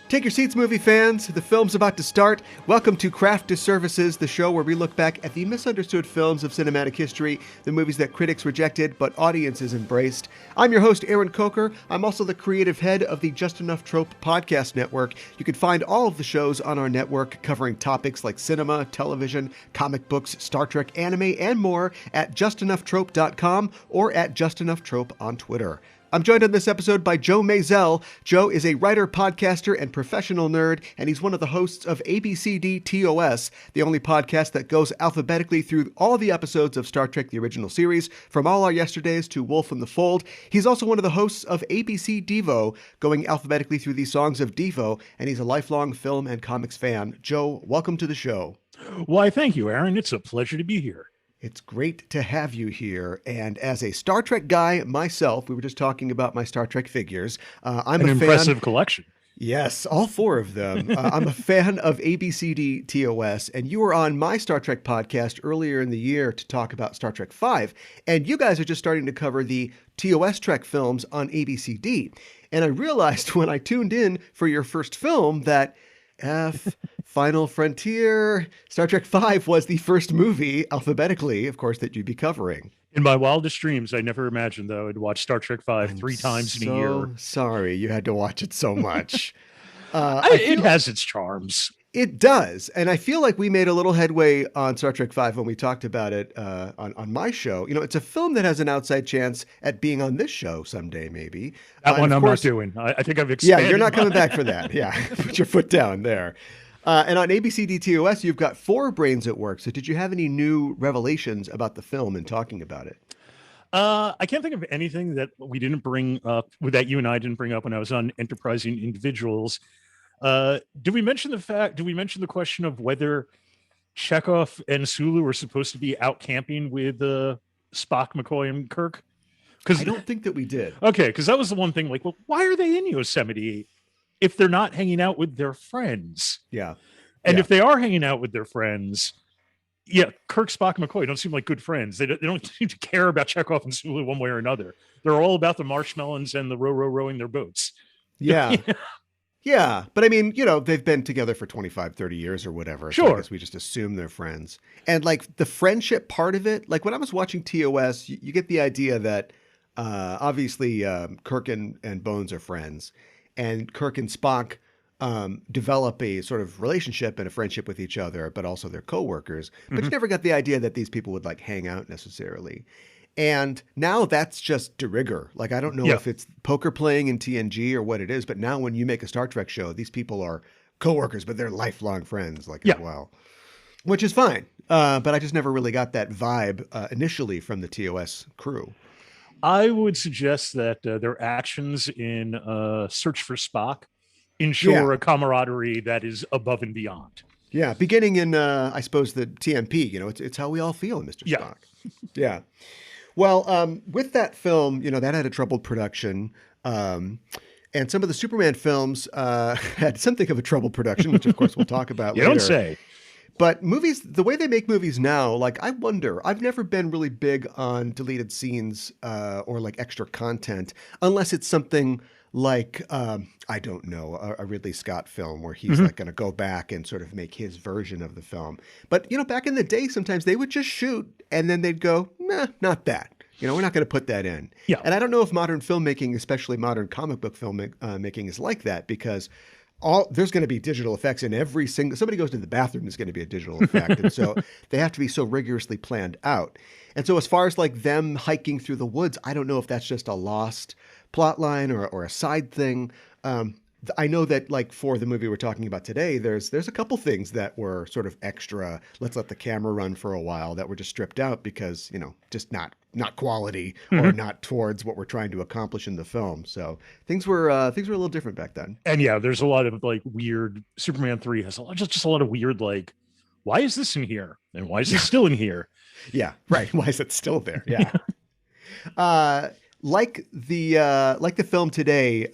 Take your seats, movie fans. The film's about to start. Welcome to Craft to Services, the show where we look back at the misunderstood films of cinematic history, the movies that critics rejected but audiences embraced. I'm your host, Aaron Coker. I'm also the creative head of the Just Enough Trope podcast network. You can find all of the shows on our network covering topics like cinema, television, comic books, Star Trek, anime, and more at justenough.trope.com or at justenough.trope on Twitter. I'm joined on this episode by Joe Mazel. Joe is a writer, podcaster, and professional nerd, and he's one of the hosts of ABCD TOS, the only podcast that goes alphabetically through all the episodes of Star Trek, the original series, from All Our Yesterdays to Wolf in the Fold. He's also one of the hosts of ABC Devo, going alphabetically through the songs of Devo, and he's a lifelong film and comics fan. Joe, welcome to the show. Why, thank you, Aaron. It's a pleasure to be here. It's great to have you here. And as a Star Trek guy myself, we were just talking about my Star Trek figures. I'm an a impressive collection. Yes, all four of them. I'm a fan of ABCD TOS, and you were on my Star Trek podcast earlier in the year to talk about Star Trek V. And you guys are just starting to cover the TOS Trek films on ABCD. And I realized when I tuned in for your first film that Final Frontier, Star Trek V was the first movie, alphabetically, of course, that you'd be covering. In my wildest dreams, I never imagined, though, I'd watch Star Trek V three times in a year. Sorry you had to watch it so much. It has its charms. It does. And I feel like we made a little headway on Star Trek V when we talked about it on my show. You know, it's a film that has an outside chance at being on this show someday, maybe. That one I'm not doing. I think I've expanded. Yeah, you're not coming back for that. Yeah, put your foot down there. And on ABCD TOS, you've got four brains at work. So did you have any new revelations about the film and talking about it? I can't think of anything that we didn't bring up, that you and I didn't bring up when I was on Enterprising Individuals. Did we mention the question of whether Chekhov and Sulu were supposed to be out camping with Spock, McCoy, and Kirk? Because I don't think that we did. Okay, because that was the one thing. Like, well, why are they in Yosemite if they're not hanging out with their friends? Yeah, and if they are hanging out with their friends, Kirk, Spock, and McCoy don't seem like good friends. They don't seem to care about Chekhov and Sulu one way or another. They're all about the marshmallows and the rowing their boats. Yeah. Yeah, but I mean, they've been together for 25, 30 years or whatever. Sure. So I guess we just assume they're friends. And like the friendship part of it, like when I was watching TOS, you get the idea that obviously Kirk and Bones are friends. And Kirk and Spock develop a sort of relationship and a friendship with each other, but also they're coworkers. But you never got the idea that these people would like hang out necessarily. And now that's just de rigueur. Like, I don't know if it's poker playing in TNG or what it is, but now when you make a Star Trek show, these people are coworkers, but they're lifelong friends, as well, which is fine. But I just never really got that vibe initially from the TOS crew. I would suggest that their actions in Search for Spock ensure a camaraderie that is above and beyond. Yeah, beginning in, I suppose, the TMP, it's how we all feel, Mr. Spock. Yeah. Well, with that film, that had a troubled production. And some of the Superman films had something of a troubled production, which, of course, we'll talk about later. You don't say. But movies, the way they make movies now, like, I wonder, I've never been really big on deleted scenes or, like, extra content, unless it's something like, I don't know, a Ridley Scott film where he's like going to go back and sort of make his version of the film. But, back in the day, sometimes they would just shoot and then they'd go, nah, not that. We're not going to put that in. Yeah. And I don't know if modern filmmaking, especially modern comic book filmmaking, is like that, because there's going to be digital effects in every single, somebody goes to the bathroom, there's going to be a digital effect. And so they have to be so rigorously planned out. And so as far as like them hiking through the woods, I don't know if that's just a lost plot line or a side thing. I know that like for the movie we're talking about today, there's a couple things that were sort of extra, let's let the camera run for a while, that were just stripped out because, just not quality or not towards what we're trying to accomplish in the film. So things were a little different back then. And there's a lot of like weird, Superman 3 has just a lot of weird, like, why is this in here? And why is it still in here? Yeah, right. Why is it still there? Yeah. Like the film today,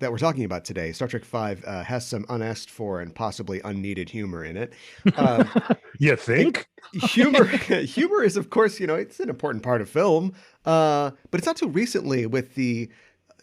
that we're talking about today, Star Trek V has some unasked for and possibly unneeded humor in it. You think? Humor is, of course, it's an important part of film. But it's not too recently with the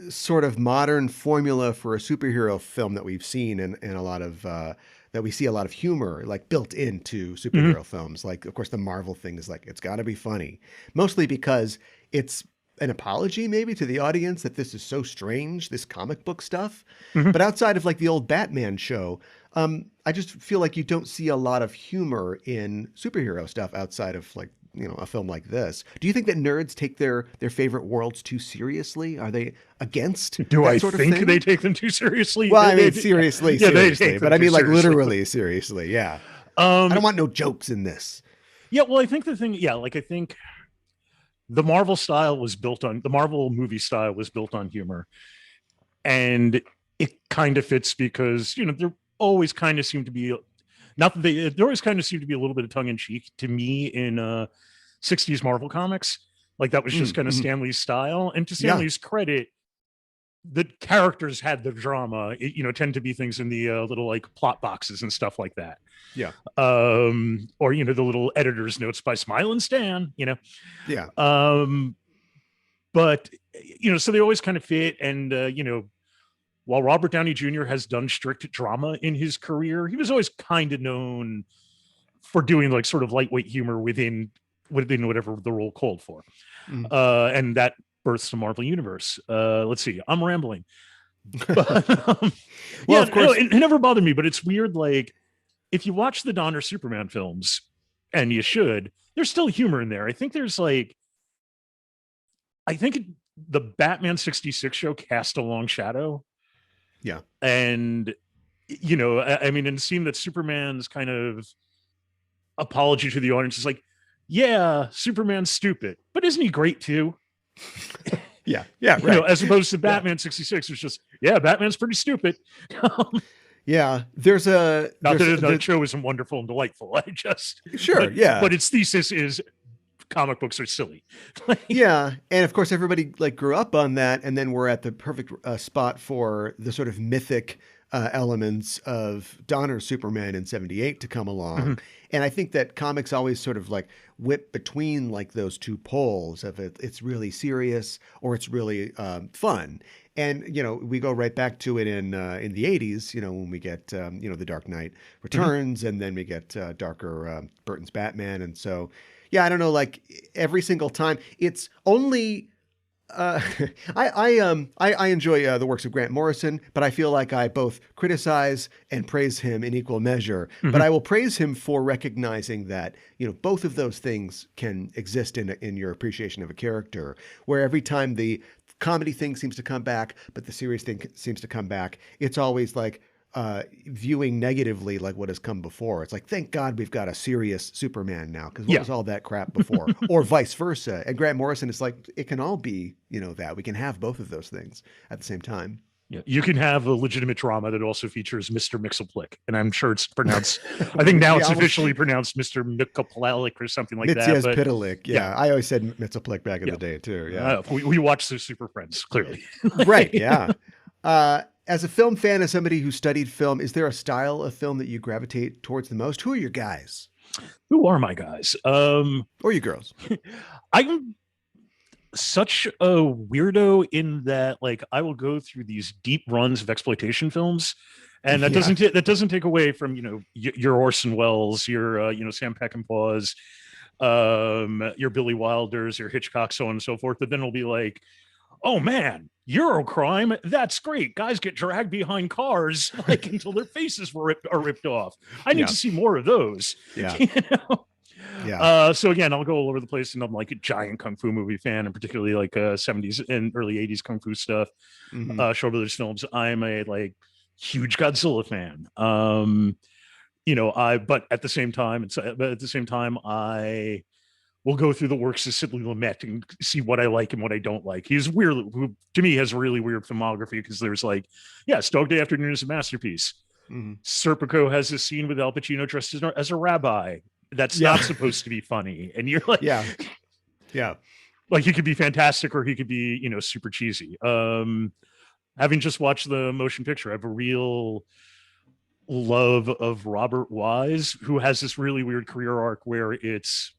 sort of modern formula for a superhero film that we've seen in a lot of that we see a lot of humor like built into superhero films. Like, of course, the Marvel thing is like it's got to be funny, mostly because it's an apology maybe to the audience that this is so strange, this comic book stuff. But outside of like the old Batman show, I just feel like you don't see a lot of humor in superhero stuff outside of like, you know, a film like this. Do you think that nerds take their favorite worlds too seriously? Are they against Do that I sort of think thing? they take them too seriously? Well, I mean, seriously, yeah, they seriously, take but them I mean, too like seriously. literally seriously. Yeah. I don't want no jokes in this. Yeah, well, I think the thing, yeah, like I think the Marvel movie style was built on humor, and it kind of fits because, you know, there always kind of seem to be, not that there always kind of seem to be a little bit of tongue in cheek to me in 60s Marvel comics. Like that was just kind of Stan Lee's style. And to Stan Lee's credit, the characters had the drama, you know, tend to be things in the little like plot boxes and stuff like that. Yeah. Or, you know, the little editor's notes by Smile and Stan, you know. Yeah. But, you know, so they always kind of fit. And, you know, while Robert Downey Jr. has done strict drama in his career, he was always kind of known for doing like sort of lightweight humor within whatever the role called for. And that births the Marvel universe. Let's see, I'm rambling. But, well, yeah, of course, it never bothered me, but it's weird. Like if you watch the Donner Superman films, and you should, there's still humor in there. I think the Batman 66 show cast a long shadow. Yeah. And, you know, I mean, and seeing that Superman's kind of apology to the audience is like, yeah, Superman's stupid, but isn't he great too? Yeah. Yeah. Right. You know, as opposed to Batman 66, it's just, yeah, Batman's pretty stupid. Yeah. There's a, not that the show isn't wonderful and delightful. I just, sure. Yeah. But its thesis is comic books are silly. Yeah. And of course, everybody like grew up on that. And then we're at the perfect spot for the sort of mythic elements of Donner's Superman in 78 to come along. And I think that comics always sort of like whip between like those two poles of it's really serious or it's really fun. And, you know, we go right back to it in the 80s, you know, when we get, you know, The Dark Knight Returns and then we get darker Burton's Batman. And so, yeah, I don't know, like every single time it's only I enjoy the works of Grant Morrison, but I feel like I both criticize and praise him in equal measure. But I will praise him for recognizing that, you know, both of those things can exist in your appreciation of a character, where every time the comedy thing seems to come back, but the serious thing seems to come back, it's always like viewing negatively like what has come before. It's like, thank God we've got a serious Superman now, because what was all that crap before? Or vice versa. And Grant Morrison is like, it can all be, you know, that we can have both of those things at the same time. Yeah, you can have a legitimate drama that also features Mr. Mixoplick, and I'm sure it's pronounced. I think now it's officially pronounced Mr. Mixoplick or something like that. Mitzias Pitalik. Yeah, I always said Mixoplick back in the day too. Yeah, we watched the Super Friends clearly. Right. Yeah. As a film fan, as somebody who studied film, is there a style of film that you gravitate towards the most? Who are your guys? Who are my guys? Or your girls? I'm such a weirdo in that, like, I will go through these deep runs of exploitation films, and that doesn't take away from, you know, your Orson Welles, your you know, Sam Peckinpahs, your Billy Wilders, your Hitchcock, so on and so forth. But then it'll be like, oh man, Eurocrime, that's great. Guys get dragged behind cars like until their faces are ripped off. I need to see more of those. Yeah. You know? Yeah. So again, I'll go all over the place, and I'm like a giant kung fu movie fan, and particularly like 70s and early 80s kung fu stuff, Shaw Brothers films. I'm a like huge Godzilla fan. You know, but at the same time, I will go through the works of Sidney Lumet and see what I like and what I don't like. He's weird, to me, has really weird filmography, because there's like, yes, Dog Day Afternoon is a masterpiece. Serpico has this scene with Al Pacino dressed as a rabbi that's not supposed to be funny, and you're like, yeah, like he could be fantastic or he could be, you know, super cheesy. Having just watched the motion picture, I have a real love of Robert Wise, who has this really weird career arc where it's,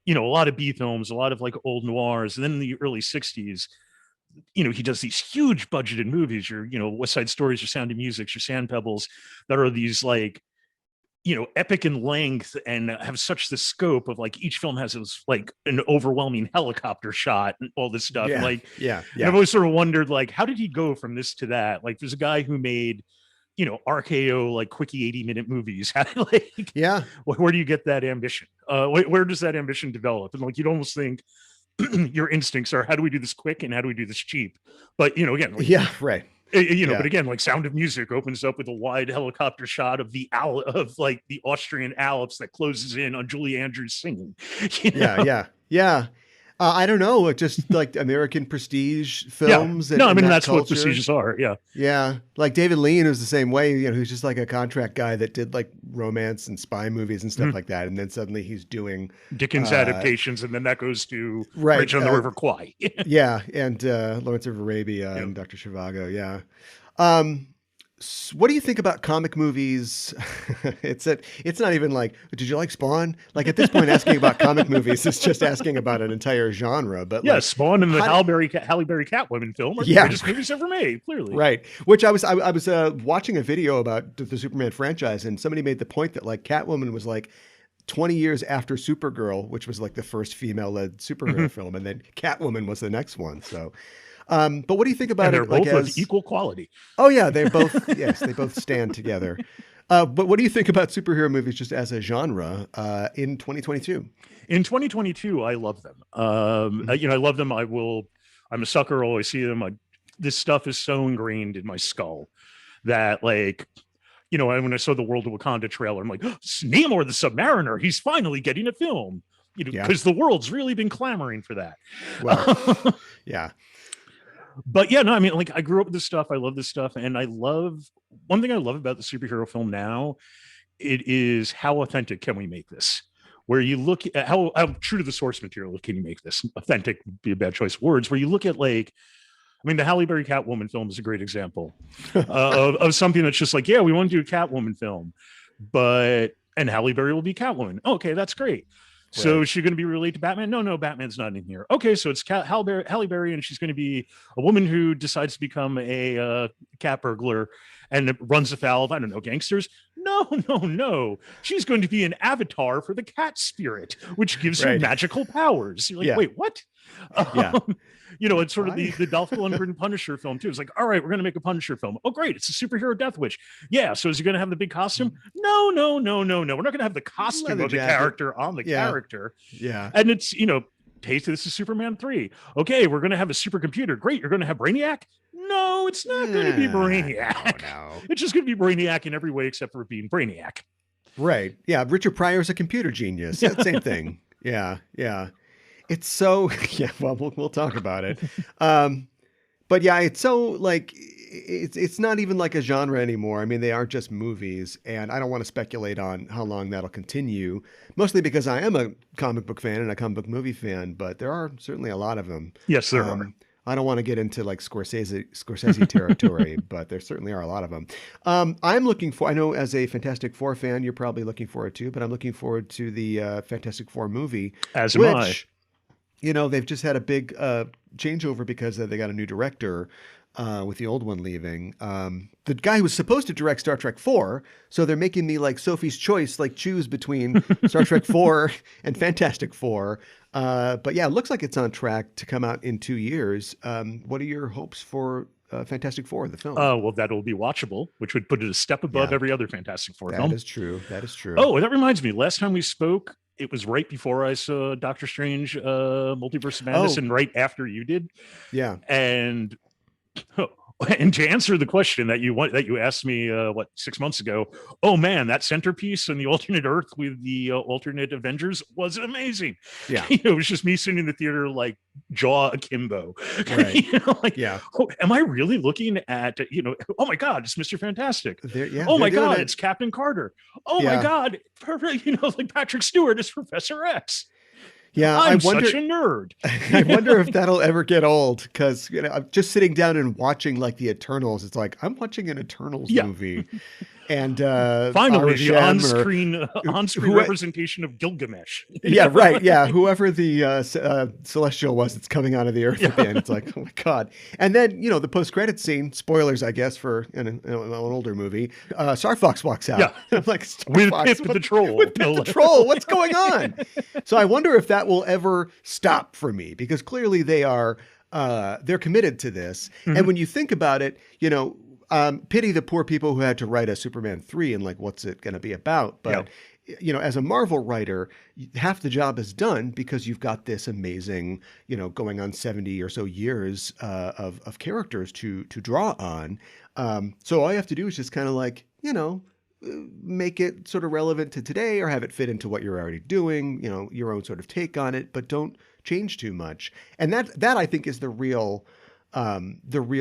you know, a lot of B films, a lot of like old noirs, and then in the early 60s, he does these huge budgeted movies, your, West Side Stories, your Sound of Music, your Sand Pebbles, that are these like, epic in length and have such the scope of like each film has this like an overwhelming helicopter shot and all this stuff. Yeah. Like, yeah. And I've always sort of wondered, like, how did he go from this to that? Like, there's a guy who made, RKO, like quickie 80-minute movies. Like, yeah. Where do you get that ambition? Where does that ambition develop? And like, you'd almost think your instincts are, how do we do this quick and how do we do this cheap? But, again, like, yeah, right. But again, like Sound of Music opens up with a wide helicopter shot of the Austrian Alps that closes in on Julie Andrews singing. Yeah. I don't know, just like American prestige films. No, I mean, that's culture. What prestiges are. Yeah. Yeah. Like David Lean was the same way, who's just like a contract guy that did like romance and spy movies and stuff like that. And then suddenly he's doing Dickens adaptations. And then that goes to Bridge on the River Kwai. Yeah. And Lawrence of Arabia and Dr. Zhivago. Yeah. What do you think about comic movies? It's not even like, did you like Spawn? Like at this point, asking about comic movies is just asking about an entire genre. But yeah, like, Spawn and the Halle Berry Catwoman film are the greatest movies ever made, clearly. Right. Which I was watching a video about the Superman franchise, and somebody made the point that like Catwoman was like 20 years after Supergirl, which was like the first female-led superhero film, and then Catwoman was the next one. So. But what do you think about they're it? Both of equal quality. Oh yeah, they both they both stand together. But what do you think about superhero movies just as a genre in 2022? In 2022, I love them. I love them. I'm a sucker. I'll always see them. This stuff is so ingrained in my skull that like, when I saw the World of Wakanda trailer, I'm like, oh, Namor the Submariner, he's finally getting a film. Because the world's really been clamoring for that. Well, yeah. But yeah, no, I mean, like I grew up with this stuff. I love this stuff. And one thing I love about the superhero film now, it is how authentic can we make this? Where you look at how true to the source material can you make this? Authentic would be a bad choice of words. Where you look at like, I mean, the Halle Berry Catwoman film is a great example of something that's just like, yeah, we want to do a Catwoman film, and Halle Berry will be Catwoman. Okay, that's great. So right. Is she going to be related to Batman? No, Batman's not in here. Okay, so it's Halle Berry, and she's going to be a woman who decides to become a cat burglar and runs afoul of, I don't know, gangsters. No. She's going to be an avatar for the cat spirit, which gives her magical powers. You're like, wait, what? It's sort of the Dolph Lundgren Punisher film too. It's like, all right, we're going to make a Punisher film. Oh, great. It's a superhero Death Witch. Yeah. So is he going to have the big costume? No. We're not going to have the costume of the character on the character. Yeah. And it's, hey, this is Superman 3. Okay, we're going to have a supercomputer. Great. You're going to have Brainiac? No, it's not going to be Brainiac. No. It's just going to be Brainiac in every way except for being Brainiac. Right. Yeah. Richard Pryor is a computer genius. Same thing. Yeah. It's so, well, we'll talk about it. But yeah, it's so like, it's not even like a genre anymore. I mean, they are just movies, and I don't want to speculate on how long that'll continue, mostly because I am a comic book fan and a comic book movie fan, but there are certainly a lot of them. Yes, there are. I don't want to get into like Scorsese territory, but there certainly are a lot of them. I'm looking for, I know as a Fantastic Four fan, you're probably looking forward to, but I'm looking forward to the Fantastic Four movie. As am I. They've just had a big changeover because they got a new director with the old one leaving. The guy who was supposed to direct Star Trek 4, so they're making me like Sophie's Choice, like choose between Star Trek 4 and Fantastic Four. But yeah, it looks like it's on track to come out in 2 years. What are your hopes for Fantastic Four, the film? Well, that'll be watchable, which would put it a step above every other Fantastic Four film. That is true. Oh, that reminds me. Last time we spoke, it was right before I saw Doctor Strange, Multiverse of Madness, and right after you did. Yeah. And to answer the question that you asked me 6 months ago, oh man, that centerpiece in the alternate Earth with the alternate Avengers was amazing. Yeah. It was just me sitting in the theater like jaw akimbo. Right. Am I really looking at oh my God, it's Mr. Fantastic. Oh my God, it's Captain Carter. Oh my God, perfect. Like Patrick Stewart is Professor X. Yeah, I'm such a nerd. I wonder if that'll ever get old, because I'm just sitting down and watching like the Eternals. It's like I'm watching an Eternals movie, and finally Ari the Shem on-screen representation of Gilgamesh. Yeah, right. Yeah, whoever the celestial was that's coming out of the earth at the end. It's like, oh my god. And then the post-credit scene. Spoilers, I guess, for an older movie. Star Fox walks out. Yeah, I'm like, with Pip the troll. With Pip the troll. What's going on? So I wonder if that will ever stop for me, because clearly they are. They're committed to this. Mm-hmm. And when you think about it, pity the poor people who had to write a Superman 3 and like, what's it going to be about? But, as a Marvel writer, half the job is done because you've got this amazing, going on 70 or so years of characters to draw on. So all you have to do is just kind of like, make it sort of relevant to today or have it fit into what you're already doing, your own sort of take on it, but don't change too much. And that I think is the real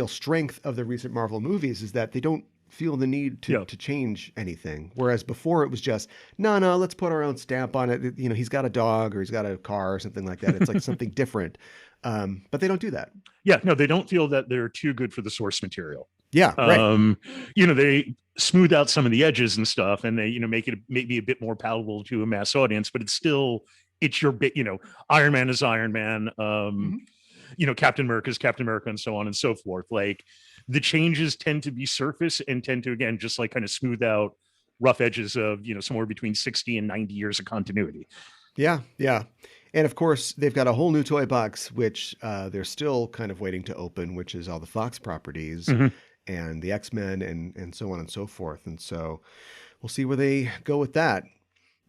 strength of the recent Marvel movies, is that they don't feel the need to change anything. Whereas before it was just, no, let's put our own stamp on it. He's got a dog or he's got a car or something like that. It's like something different. But they don't do that. Yeah, no, they don't feel that they're too good for the source material. Yeah, right. They smooth out some of the edges and stuff, and they, make it maybe a bit more palatable to a mass audience, but it's your bit, Iron Man is Iron Man, Captain America is Captain America, and so on and so forth. Like, the changes tend to be surface and tend to, again, just like kind of smooth out rough edges of, somewhere between 60 and 90 years of continuity. Yeah, yeah. And of course, they've got a whole new toy box, which they're still kind of waiting to open, which is all the Fox properties and the X-Men and so on and so forth. And so we'll see where they go with that.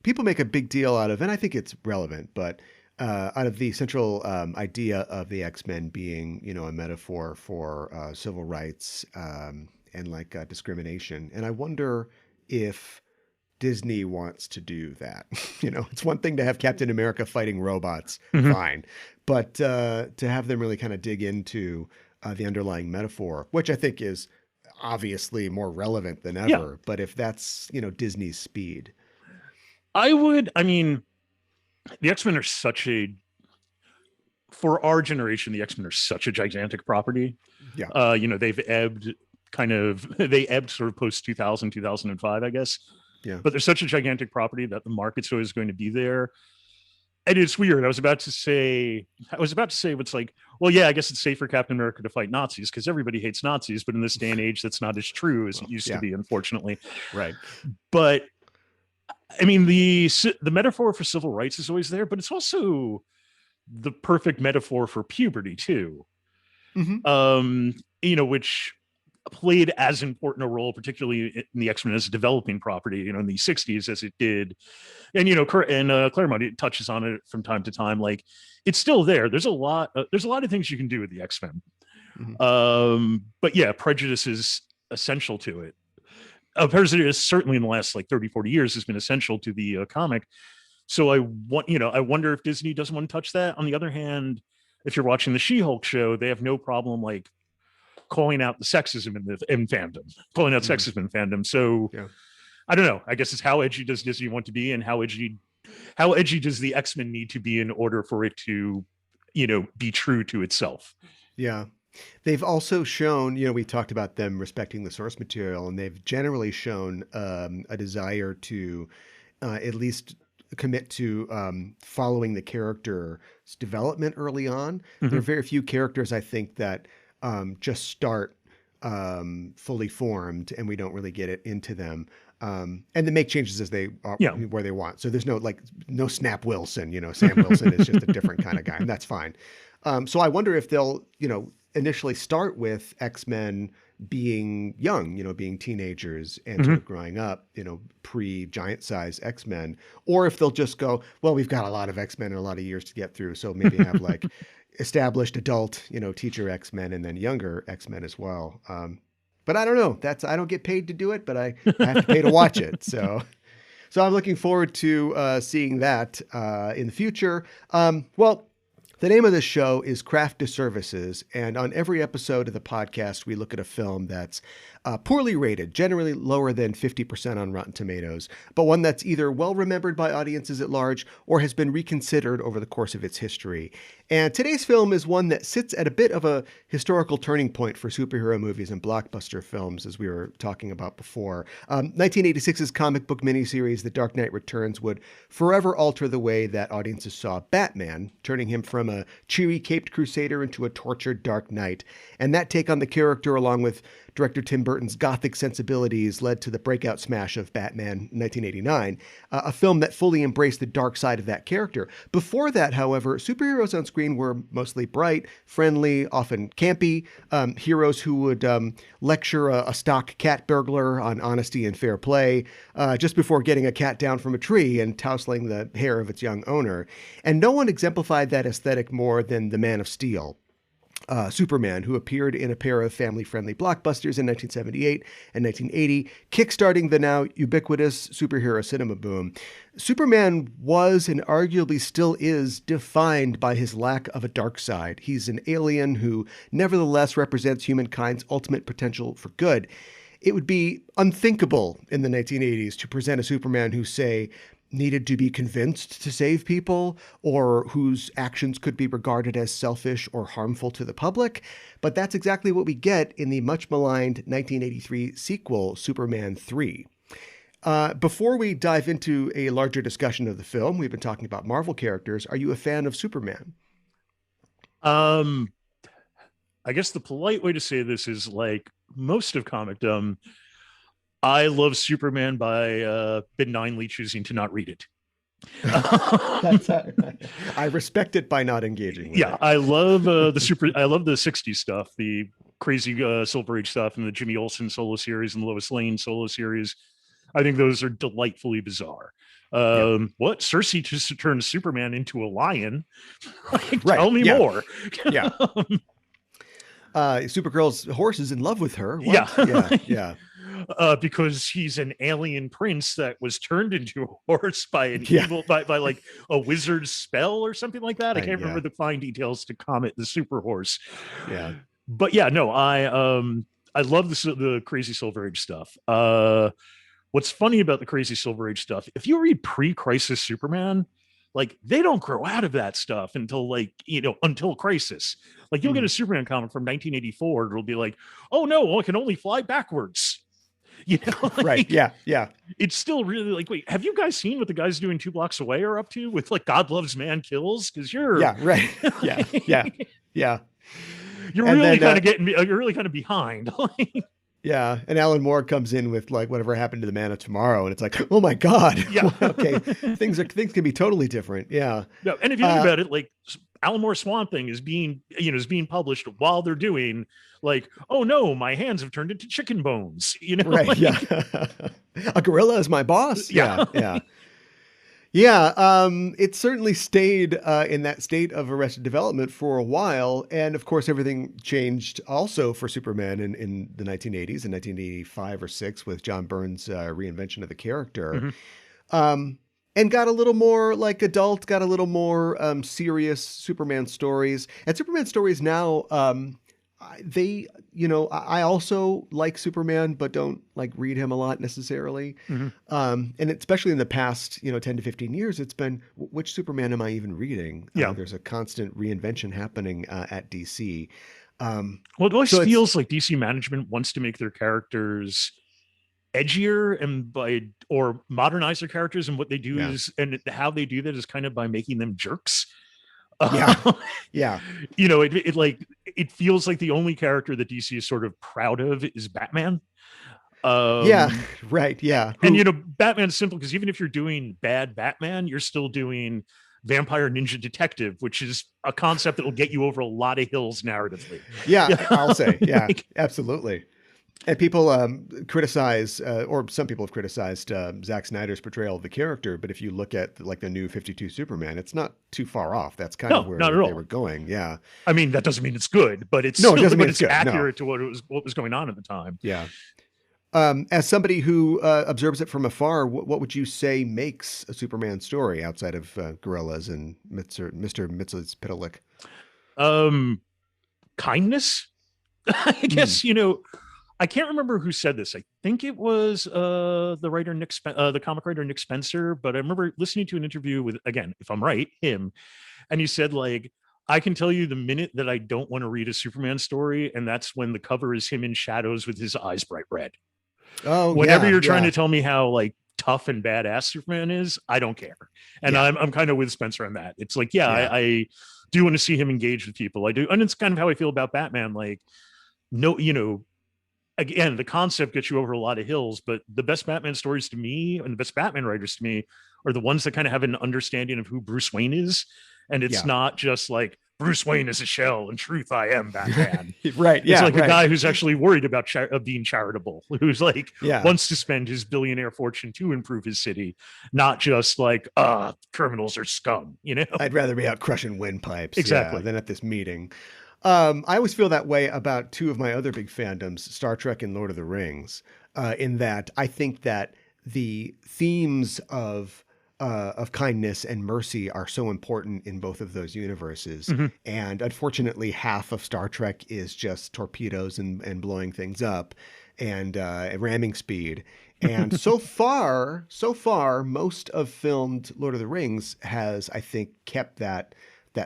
People make a big deal out of, and I think it's relevant, but out of the central idea of the X-Men being, a metaphor for civil rights and like discrimination. And I wonder if Disney wants to do that. It's one thing to have Captain America fighting robots, fine. But to have them really kind of dig into the underlying metaphor, which I think is obviously more relevant than ever. Yeah. But if that's, Disney's speed. The X-Men are for our generation, the X-Men are such a gigantic property. Yeah. They've ebbed sort of post 2000, 2005, I guess. Yeah. But they're such a gigantic property that the market's always going to be there. And it's weird. I was about to say what's like, well, yeah, I guess it's safe for Captain America to fight Nazis because everybody hates Nazis. But in this day and age, that's not as true as it used to be, unfortunately. Right. But the metaphor for civil rights is always there, but it's also the perfect metaphor for puberty too. Which played as important a role, particularly in the X-Men as a developing property, in the 60s as it did. And, Claremont, it touches on it from time to time. Like, it's still there. There's a lot of things you can do with the X-Men. But yeah, prejudice is essential to it. Prejudice certainly in the last 30, 40 years has been essential to the comic. So I wonder if Disney doesn't want to touch that. On the other hand, if you're watching the She-Hulk show, they have no problem calling out the sexism in fandom, sexism in fandom. So I don't know. I guess it's how edgy does Disney want to be, and how edgy does the X-Men need to be in order for it to, be true to itself. Yeah. They've also shown, we talked about them respecting the source material, and they've generally shown a desire to at least commit to following the character's development early on. There are very few characters, I think, that just start fully formed and we don't really get it into them. And they make changes as they are, where they want. So there's no Snap Wilson, Sam Wilson is just a different kind of guy, and that's fine. So I wonder if they'll, initially start with X-Men being young, being teenagers and sort of growing up, pre-giant size X-Men, or if they'll just go, well, we've got a lot of X-Men and a lot of years to get through. So maybe have established adult, teacher X-Men and then younger X-Men as well. But I don't know. I don't get paid to do it, but I have to pay to watch it. So I'm looking forward to seeing that in the future. The name of this show is Craft Disservices, and on every episode of the podcast, we look at a film that's poorly rated, generally lower than 50% on Rotten Tomatoes, but one that's either well remembered by audiences at large or has been reconsidered over the course of its history. And today's film is one that sits at a bit of a historical turning point for superhero movies and blockbuster films, as we were talking about before. 1986's comic book miniseries, The Dark Knight Returns, would forever alter the way that audiences saw Batman, turning him from a cheery caped crusader into a tortured Dark Knight. And that take on the character, along with director Tim Burton's gothic sensibilities, led to the breakout smash of Batman in 1989, a film that fully embraced the dark side of that character. Before that, however, superheroes on screen were mostly bright, friendly, often campy, heroes who would lecture a stock cat burglar on honesty and fair play just before getting a cat down from a tree and tousling the hair of its young owner. And no one exemplified that aesthetic more than the Man of Steel. Superman, who appeared in a pair of family-friendly blockbusters in 1978 and 1980, kickstarting the now ubiquitous superhero cinema boom. Superman was, and arguably still is, defined by his lack of a dark side. He's an alien who nevertheless represents humankind's ultimate potential for good. It would be unthinkable in the 1980s to present a Superman who, say, needed to be convinced to save people, or whose actions could be regarded as selfish or harmful to the public. But that's exactly what we get in the much maligned 1983 sequel, Superman 3. Before we dive into a larger discussion of the film, we've been talking about Marvel characters. Are you a fan of Superman? I guess the polite way to say this is like most of comicdom. I love Superman by benignly choosing to not read it. I respect it by not engaging with it. I love the 60s stuff, the crazy Silver Age stuff, and the Jimmy Olsen solo series and Lois Lane solo series. I think those are delightfully bizarre. What? Cersei just turned Superman into a lion? Tell me more. Supergirl's horse is in love with her. What? Yeah. Because he's an alien prince that was turned into a horse by an evil, by like a wizard's spell or something like that. I can't remember the fine details to Comet the Super Horse. Yeah, but I love the crazy Silver Age stuff. What's funny about the crazy Silver Age stuff? If you read pre-Crisis Superman, like they don't grow out of that stuff until until Crisis. Like you'll get a Superman comic from 1984, it'll be like, oh no, I can only fly backwards. Right. Yeah. It's still really like, wait, have you guys seen what the guys doing 2 blocks away are up to with like God Loves Man Kills? Because you're right. Yeah. You're really kind of behind. Yeah, and Alan Moore comes in with like whatever happened to the Man of Tomorrow, and it's like, oh my God, okay, things can be totally different. Yeah, no, and if you think about it, like Alan Moore's Swamp Thing is being published while they're doing like, oh no, my hands have turned into chicken bones. Right? Yeah, a gorilla is my boss. Yeah. It certainly stayed in that state of arrested development for a while. And of course, everything changed also for Superman in the 1980s, in 1985 or 6, with John Byrne's reinvention of the character. And got a little more like adult, got a little more serious Superman stories. And Superman stories now, I also like Superman, but don't like read him a lot necessarily. And especially in the past, 10 to 15 years, it's been, which Superman am I even reading? There's a constant reinvention happening at DC. Well, it always feels like DC management wants to make their characters edgier or modernize their characters. And what they do is, and how they do that is kind of by making them jerks. It feels like the only character that DC is sort of proud of is Batman. Right. Yeah. And Batman's simple because even if you're doing bad Batman, you're still doing Vampire Ninja Detective, which is a concept that will get you over a lot of hills narratively. I'll say. Yeah, absolutely. And people criticize, or some people have criticized Zack Snyder's portrayal of the character. But if you look at like the new 52 Superman, it's not too far off. That's kind of where they were going. Yeah. I mean, that doesn't mean it's good, but it's accurate to what was going on at the time. Yeah. As somebody who observes it from afar, what would you say makes a Superman story outside of gorillas and Mr. Mxyzptlk? Kindness, I guess. I can't remember who said this. I think it was the comic writer Nick Spencer. But I remember listening to an interview with, again, if I'm right, him, and he said like, I can tell you the minute that I don't want to read a Superman story, and that's when the cover is him in shadows with his eyes bright red. Oh, Whenever yeah, you're trying yeah. to tell me how like tough and badass Superman is, I don't care. And Yeah. I'm kind of with Spencer on that. It's like, yeah, Yeah. I do want to see him engage with people. I do. And it's kind of how I feel about Batman. Like, no, again, the concept gets you over a lot of hills, but the best Batman stories to me and the best Batman writers to me are the ones that kind of have an understanding of who Bruce Wayne is. And it's Yeah. not just like Bruce Wayne is a shell. In truth, I am Batman. Right. Yeah. It's like right. a guy who's actually worried about being charitable, who's like Yeah. wants to spend his billionaire fortune to improve his city, not just like criminals are scum. I'd rather be out crushing windpipes, Exactly. than at this meeting. I always feel that way about two of my other big fandoms, Star Trek and Lord of the Rings, in that I think that the themes of kindness and mercy are so important in both of those universes. Mm-hmm. And unfortunately, half of Star Trek is just torpedoes and blowing things up and ramming speed. And so far, most of filmed Lord of the Rings has, I think, kept that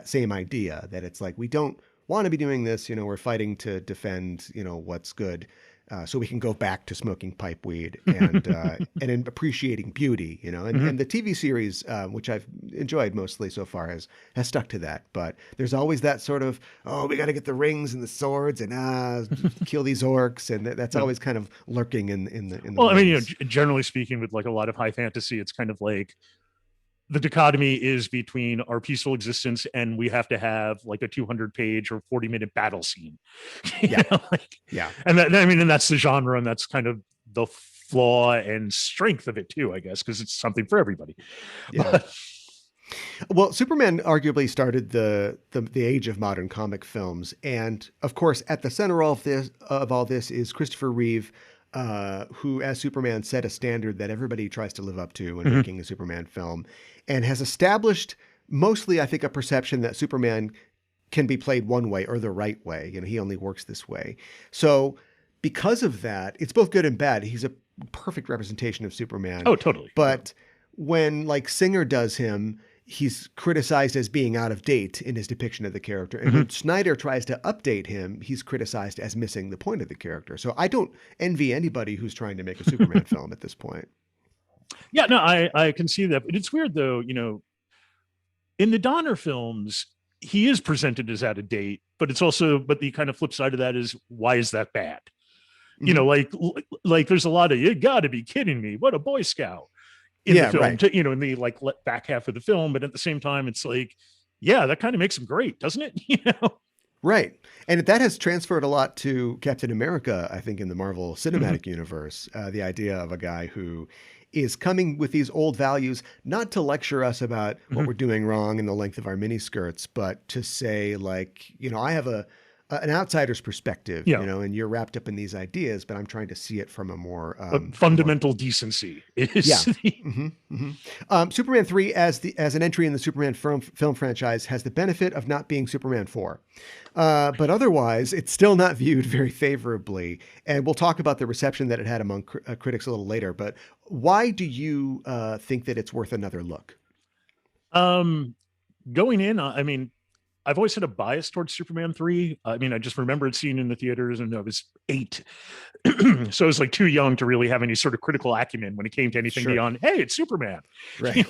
same idea that it's like, we don't want to be doing this. We're fighting to defend, what's good. So we can go back to smoking pipe weed and in appreciating beauty, and the TV series, which I've enjoyed mostly so far, has stuck to that. But there's always that sort of, we got to get the rings and the swords and kill these orcs, and that's always kind of lurking in the. Well, I mean, generally speaking, with like a lot of high fantasy, it's kind of like the dichotomy is between our peaceful existence and we have to have like a 200-page or 40-minute battle scene. Yeah. Yeah. And and that's the genre, and that's kind of the flaw and strength of it too, I guess, because it's something for everybody. Yeah. Well, Superman arguably started the age of modern comic films. And of course, at the center of all this is Christopher Reeve, who, as Superman, set a standard that everybody tries to live up to when making a Superman film, and has established mostly, I think, a perception that Superman can be played one way or the right way. He only works this way. So because of that, it's both good and bad. He's a perfect representation of Superman. Oh, totally. But when like Singer does him, he's criticized as being out of date in his depiction of the character. And when Snyder tries to update him, he's criticized as missing the point of the character. So I don't envy anybody who's trying to make a Superman film at this point. Yeah, no, I can see that. But it's weird, though, in the Donner films, he is presented as out of date, but the kind of flip side of that is, why is that bad? Like there's a lot of, you got to be kidding me. What a Boy Scout. In the film, right. In the like back half of the film, but at the same time, it's like, yeah, that kind of makes him great, doesn't it? Right. And that has transferred a lot to Captain America, I think, in the Marvel Cinematic Universe. The idea of a guy who is coming with these old values, not to lecture us about what we're doing wrong in the length of our miniskirts, but to say, like, I have an outsider's perspective, and you're wrapped up in these ideas, but I'm trying to see it from a more fundamental decency. Superman 3 as an entry in the Superman film franchise has the benefit of not being Superman 4. But otherwise, it's still not viewed very favorably. And we'll talk about the reception that it had among critics a little later. But why do you think that it's worth another look? Going in, I mean, I've always had a bias towards Superman 3. I mean, I just remember it seeing in the theaters, and I was 8. So I was like too young to really have any sort of critical acumen when it came to anything beyond, hey, it's Superman. Right.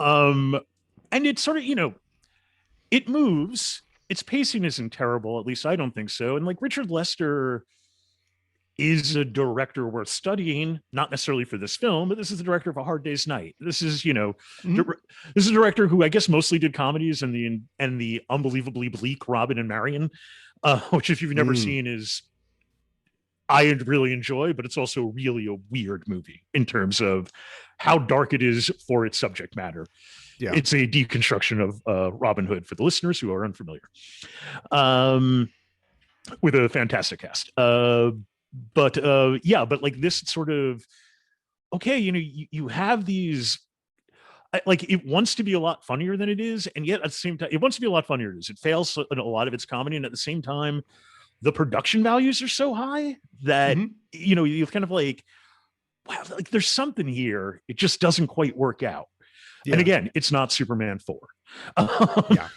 And it's sort of, it moves. Its pacing isn't terrible. At least I don't think so. And like Richard Lester is a director worth studying, not necessarily for this film, but this is the director of A Hard Day's Night. This is, this is a director who I guess mostly did comedies and the unbelievably bleak Robin and Marion, which if you've never seen is, I really enjoy, but it's also really a weird movie in terms of how dark it is for its subject matter. Yeah. It's a deconstruction of Robin Hood for the listeners who are unfamiliar, with a fantastic cast. But like this sort of, okay, you have these, like it wants to be a lot funnier than it is, and yet at the same time it wants to be a lot funnier than it is. It fails in a lot of its comedy, and at the same time the production values are so high that you're kind of like, wow, like there's something here, it just doesn't quite work out. And again, it's not Superman 4. Yeah.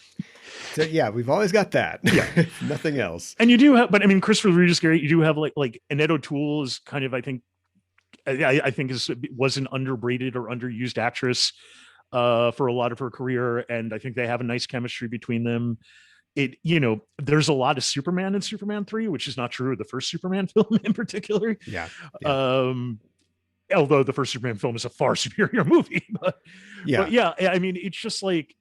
So yeah, we've always got that. Yeah. Nothing else. And you do have, but I mean, Christopher Reeve is great. You do have like Annette O'Toole is kind of, I think was an underrated or underused actress for a lot of her career, and I think they have a nice chemistry between them. There's a lot of Superman in Superman 3, which is not true of the first Superman film in particular. Yeah. Although the first Superman film is a far superior movie, but yeah, I mean, it's just like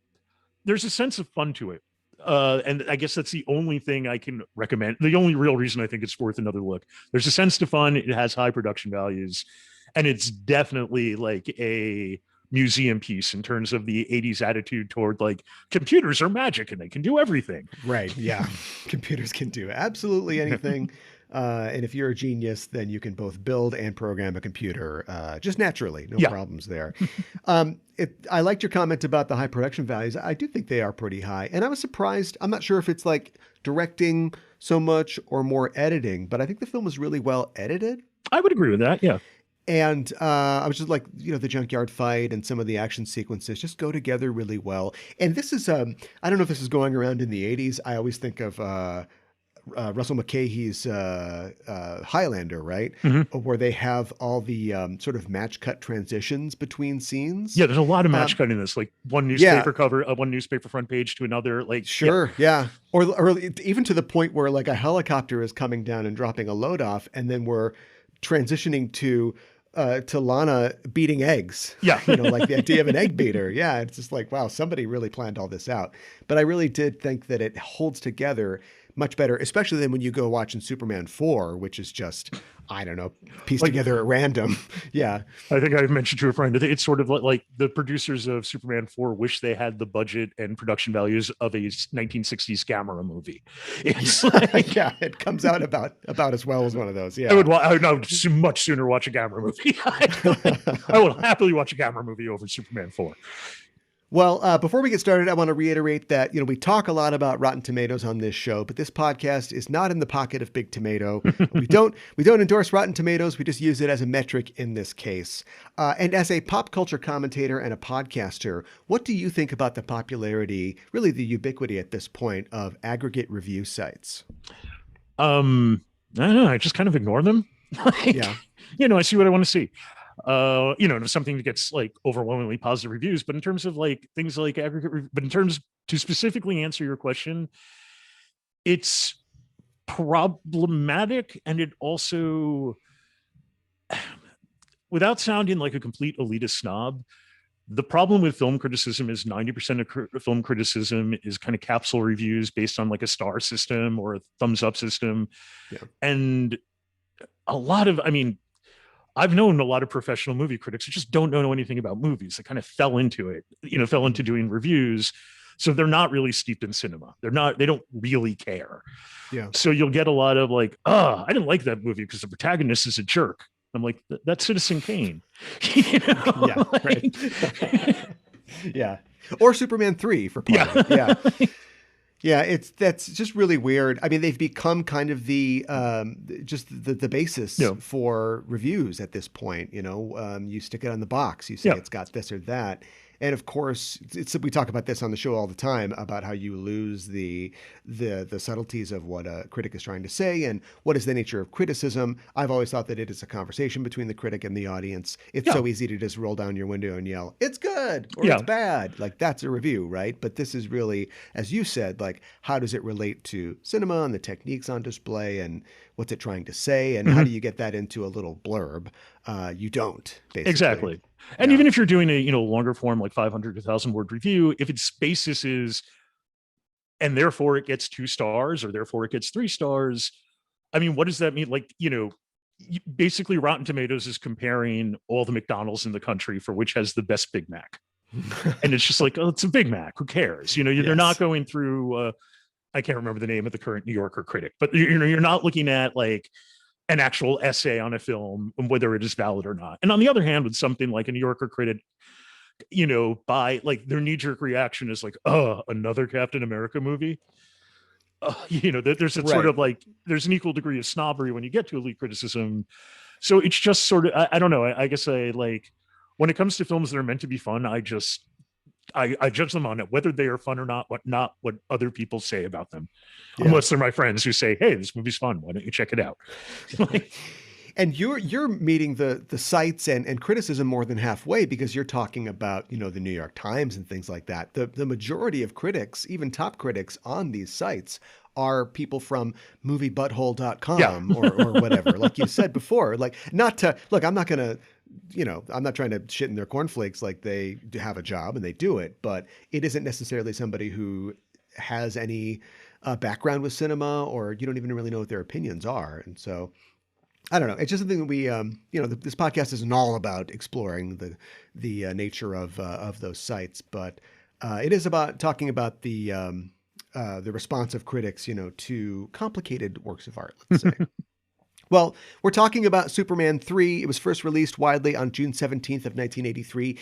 there's a sense of fun to it. And I guess that's the only thing I can recommend. The only real reason I think it's worth another look. There's a sense to fun. It has high production values, and it's definitely like a museum piece in terms of the 80s attitude toward like computers are magic and they can do everything. Right. Yeah. Computers can do absolutely anything. And if you're a genius, then you can both build and program a computer just naturally. No problems there. I liked your comment about the high production values. I do think they are pretty high. And I was surprised. I'm not sure if it's like directing so much or more editing, but I think the film was really well edited. I would agree with that. Yeah. And I was just like, the junkyard fight and some of the action sequences just go together really well. And this is, I don't know if this is going around in the 80s. I always think of Russell McKay's Highlander, right? Mm-hmm. Where they have all the sort of match cut transitions between scenes. Yeah, there's a lot of match cut in this, like one newspaper cover, one newspaper front page to another. Like, sure, yeah. Or even to the point where like a helicopter is coming down and dropping a load off, and then we're transitioning to Lana beating eggs. Yeah. Like the idea of an egg beater. Yeah. It's just like, wow, somebody really planned all this out. But I really did think that it holds together much better, especially than when you go watching Superman 4, which is just, I don't know, pieced together at random. Yeah. I think I mentioned to a friend that it's sort of like the producers of Superman 4 wish they had the budget and production values of a 1960s Gamera movie. It's like, yeah, it comes out about as well as one of those. Yeah. I would much sooner watch a Gamera movie. I will happily watch a Gamera movie over Superman 4. Well, before we get started, I want to reiterate that, we talk a lot about Rotten Tomatoes on this show, but this podcast is not in the pocket of Big Tomato. We don't endorse Rotten Tomatoes. We just use it as a metric in this case. And as a pop culture commentator and a podcaster, what do you think about the popularity, really the ubiquity at this point, of aggregate review sites? I don't know. I just kind of ignore them. Yeah. I see what I want to see. If something that gets like overwhelmingly positive reviews, but in terms of like things like aggregate, but in terms to specifically answer your question, it's problematic. And it also, without sounding like a complete elitist snob, the problem with film criticism is 90% of film criticism is kind of capsule reviews based on like a star system or a thumbs up system. Yeah. And I've known a lot of professional movie critics who just don't know anything about movies. They kind of fell into doing reviews. So they're not really steeped in cinema. They don't really care. Yeah. So you'll get a lot of like, I didn't like that movie because the protagonist is a jerk. I'm like, that's Citizen Kane. Yeah. Right. Yeah. Or Superman 3 for part of it. Yeah. Yeah, that's just really weird. I mean, they've become kind of the basis for reviews at this point. You stick it on the box, you say it's got this or that. And of course, we talk about this on the show all the time about how you lose the subtleties of what a critic is trying to say and what is the nature of criticism. I've always thought that it is a conversation between the critic and the audience. It's so easy to just roll down your window and yell, "It's good" or "It's bad." Like that's a review, right? But this is really, as you said, like how does it relate to cinema and the techniques on display and what's it trying to say and how do you get that into a little blurb? You don't, basically. Exactly. And even if you're doing a longer form like 500 to 1,000 word review, if its basis is and therefore it gets 2 stars or therefore it gets 3 stars, I mean, what does that mean? Like, basically Rotten Tomatoes is comparing all the McDonald's in the country for which has the best Big Mac. And it's just like, oh, it's a Big Mac. Who cares? They're not going through, I can't remember the name of the current New Yorker critic, but you're not looking at like an actual essay on a film and whether it is valid or not. And on the other hand, with something like a New Yorker critic, by like their knee-jerk reaction is like, oh, another Captain America movie. There's a sort of like, there's an equal degree of snobbery when you get to elite criticism. So it's just sort of, I don't know. I guess I like, when it comes to films that are meant to be fun, I just I judge them on it, whether they are fun or not, what other people say about them. Yeah. Unless they're my friends who say, hey, this movie's fun, why don't you check it out? Like, And you're meeting the sites and criticism more than halfway, because you're talking about, the New York Times and things like that. The majority of critics, even top critics on these sites, are people from moviebutthole.com or whatever. Like you said before, like, not to look, I'm not going to, I'm not trying to shit in their cornflakes. Like, they have a job and they do it, but it isn't necessarily somebody who has any background with cinema, or you don't even really know what their opinions are. And so, I don't know. It's just something that we, this podcast isn't all about exploring the nature of those sites, but it is about talking about the response of critics, to complicated works of art, let's say. Well, we're talking about Superman 3. It was first released widely on June 17th of 1983.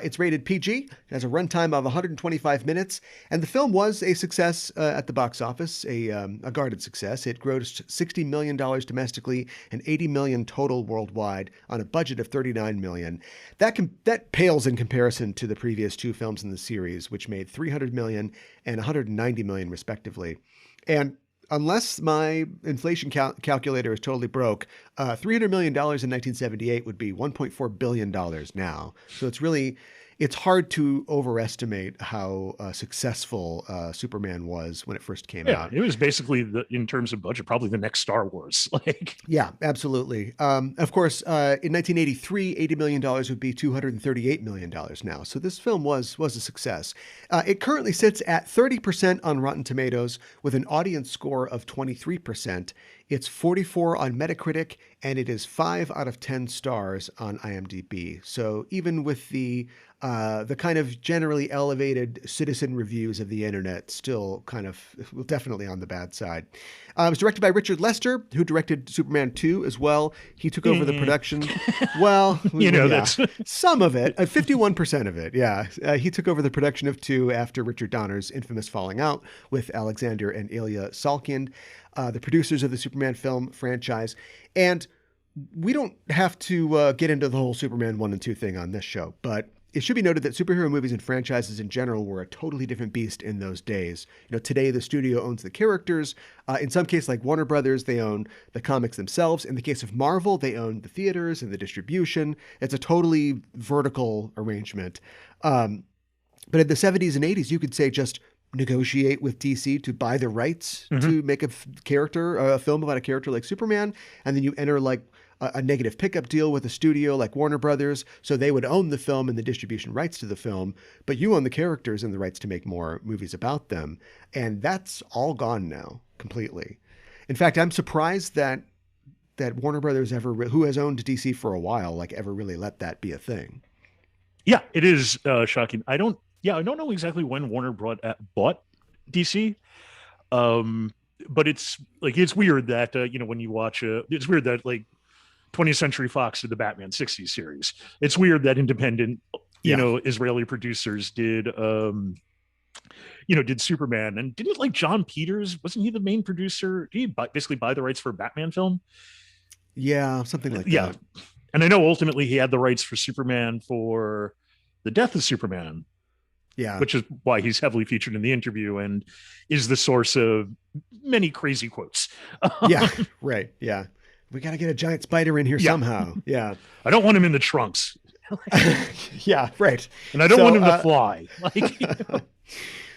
It's rated PG. It has a runtime of 125 minutes, and the film was a success at the box office, a guarded success. It grossed $60 million domestically and $80 million total worldwide on a budget of $39 million. That pales in comparison to the previous two films in the series, which made $300 million and $190 million respectively. And unless my inflation calculator is totally broke, $300 million in 1978 would be $1.4 billion now. So it's hard to overestimate how successful Superman was when it first came out. It was basically, in terms of budget, probably the next Star Wars. Yeah, absolutely. Of course, in 1983, $80 million would be $238 million now. So this film was a success. It currently sits at 30% on Rotten Tomatoes with an audience score of 23%. It's 44 on Metacritic, and it is 5 out of 10 stars on IMDb. So even with the kind of generally elevated citizen reviews of the internet, still kind of definitely on the bad side. It was directed by Richard Lester, who directed Superman 2 as well. He took over the production. Well, that's some of it, 51% of it. Yeah. He took over the production of 2 after Richard Donner's infamous falling out with Alexander and Ilya Salkind, the producers of the Superman film franchise. And we don't have to get into the whole Superman 1 and 2 thing on this show, but it should be noted that superhero movies and franchises in general were a totally different beast in those days. Today the studio owns the characters. In some cases, like Warner Brothers, they own the comics themselves. In the case of Marvel, they own the theaters and the distribution. It's a totally vertical arrangement. But in the 70s and 80s, you could say just negotiate with DC to buy the rights to make a film about a character like Superman, and then you enter like a negative pickup deal with a studio like Warner Brothers, so they would own the film and the distribution rights to the film, but you own the characters and the rights to make more movies about them. And that's all gone now, completely. In fact, I'm surprised that Warner Brothers who has owned DC for a while, ever really let that be a thing. Yeah, it is shocking. I don't know exactly when Warner bought DC. But it's weird that, when you watch it's weird that 20th Century Fox did the Batman 60s series. It's weird that independent, Israeli producers did Superman. And didn't John Peters, wasn't he the main producer? Did he basically buy the rights for a Batman film? Yeah, something like that. Yeah. And I know ultimately he had the rights for Superman for the death of Superman. Yeah. Which is why he's heavily featured in the interview and is the source of many crazy quotes. Yeah, right. Yeah. We got to get a giant spider in here somehow. Yeah. I don't want him in the trunks. Yeah, right. And I don't want him to fly.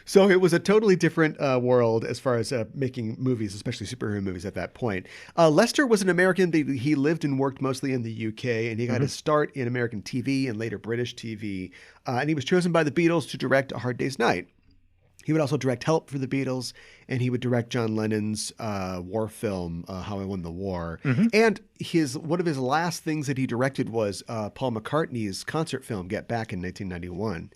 So it was a totally different world as far as making movies, especially superhero movies at that point. Lester was an American. He lived and worked mostly in the UK, and he got his start in American TV and later British TV. And he was chosen by the Beatles to direct A Hard Day's Night. He would also direct Help for the Beatles, and he would direct John Lennon's war film, How I Won the War. And one of his last things that he directed was Paul McCartney's concert film, Get Back, in 1991.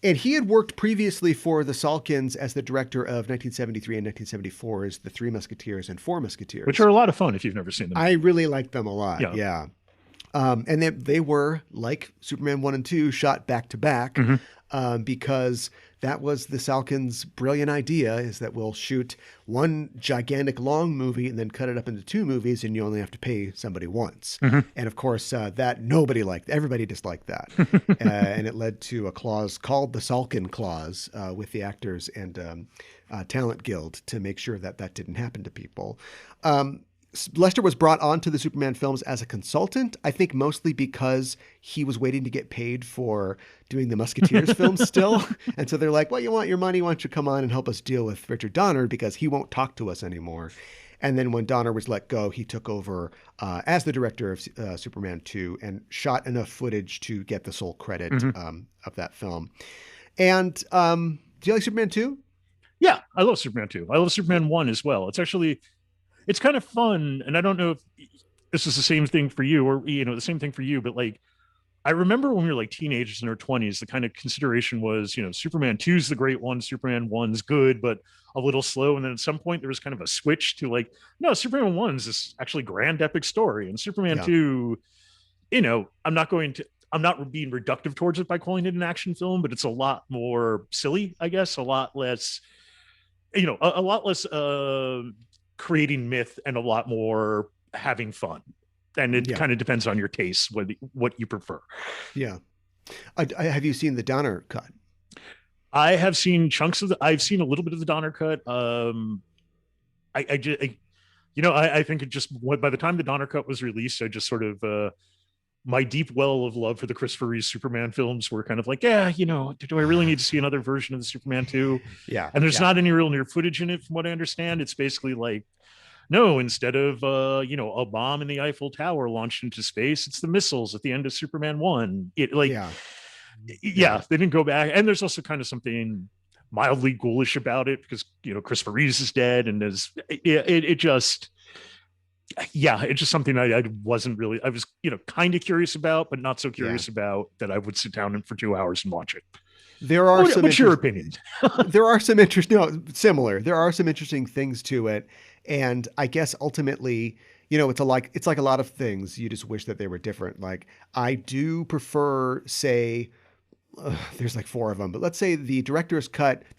And he had worked previously for the Salkinds as the director of 1973 and 1974's The Three Musketeers and Four Musketeers. Which are a lot of fun if you've never seen them. I really liked them a lot, yeah. And they were, like Superman 1 and 2, shot back to back. because that was the Salkin's brilliant idea, is that we'll shoot one gigantic long movie and then cut it up into 2 movies, and you only have to pay somebody once. And of course, that nobody liked. Everybody disliked that. And it led to a clause called the Salkin clause with the Actors and Talent Guild to make sure that that didn't happen to people. Lester was brought onto the Superman films as a consultant, I think mostly because he was waiting to get paid for doing the Musketeers films still. And so they're like, well, you want your money, why don't you come on and help us deal with Richard Donner, because he won't talk to us anymore. And then when Donner was let go, he took over as the director of Superman 2 and shot enough footage to get the sole credit of that film. And do you like Superman 2? Yeah, I love Superman 2. I love Superman 1 as well. It's kind of fun, and I don't know if this is the same thing for you or, the same thing for you, but like, I remember when we were like teenagers in our 20s, the kind of consideration was, Superman 2 is the great one, Superman 1's good, but a little slow. And then at some point there was kind of a switch to like, no, Superman 1 is this actually grand epic story. And Superman 2, I'm not being reductive towards it by calling it an action film, but it's a lot more silly, I guess, a lot less, a lot less, creating myth and a lot more having fun, and it kind of depends on your taste what you prefer. Have you seen the Donner cut? I have seen chunks of I've seen a little bit of the Donner cut. I think it just, by the time the Donner cut was released, I just sort of my deep well of love for the Christopher Reeve Superman films were kind of like, do I really need to see another version of the Superman 2? Yeah. And there's not any real near footage in it, from what I understand. It's basically like, no, instead of, a bomb in the Eiffel Tower launched into space, it's the missiles at the end of Superman 1. They didn't go back. And there's also kind of something mildly ghoulish about it because, Christopher Reeves is dead, and it's just something I wasn't really, I was, kind of curious about, but not so curious about that I would sit down for 2 hours and watch it. There are what's your opinion? There are some similar. There are some interesting things to it. And I guess ultimately, it's like a lot of things. You just wish that they were different. Like, I do prefer, say, there's like 4 of them, but let's say the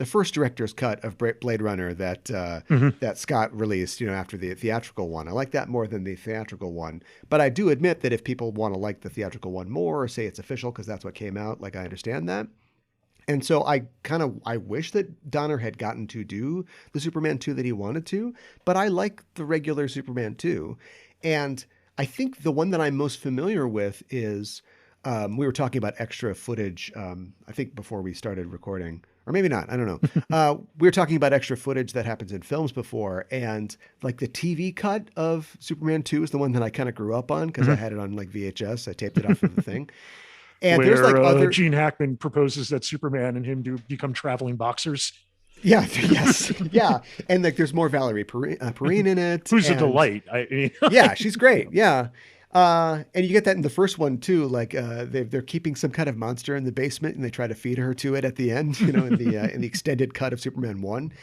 first director's cut of Blade Runner that Scott released, after the theatrical one. I like that more than the theatrical one. But I do admit that if people want to like the theatrical one more, or say it's official because that's what came out, like, I understand that. And so I wish that Donner had gotten to do the Superman 2 that he wanted to, but I like the regular Superman 2. And I think the one that I'm most familiar with is, we were talking about extra footage, I think before we started recording, or maybe not, I don't know. We were talking about extra footage that happens in films before, and like the TV cut of Superman 2 is the one that I kind of grew up on because I had it on like VHS. I taped it off of the thing. And where, there's like Gene Hackman proposes that Superman and him do become traveling boxers. Yeah. Yes. Yeah. And like, there's more Valerie Perrine in it. Who's a delight. Yeah, she's great. Yeah. And you get that in the first one too. Like, they're keeping some kind of monster in the basement and they try to feed her to it at the end, in the extended cut of Superman 1.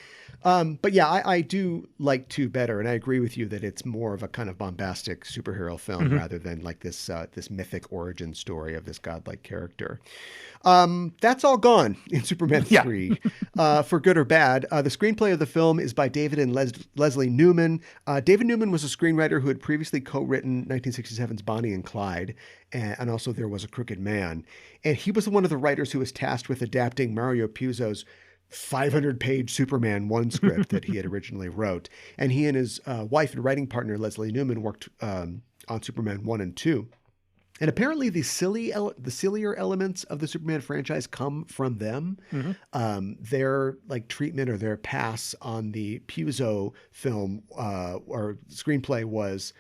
But yeah, I do like 2 better, and I agree with you that it's more of a kind of bombastic superhero film rather than like this mythic origin story of this godlike character. That's all gone in Superman 3, for good or bad. The screenplay of the film is by David and Leslie Newman. David Newman was a screenwriter who had previously co-written 1967's Bonnie and Clyde, and also There Was a Crooked Man. And he was one of the writers who was tasked with adapting Mario Puzo's 500-page Superman 1 script that he had originally wrote. And he and his wife and writing partner, Leslie Newman, worked on Superman 1 and 2. And apparently the sillier elements of the Superman franchise come from them. Their like treatment or their pass on the Puzo film or screenplay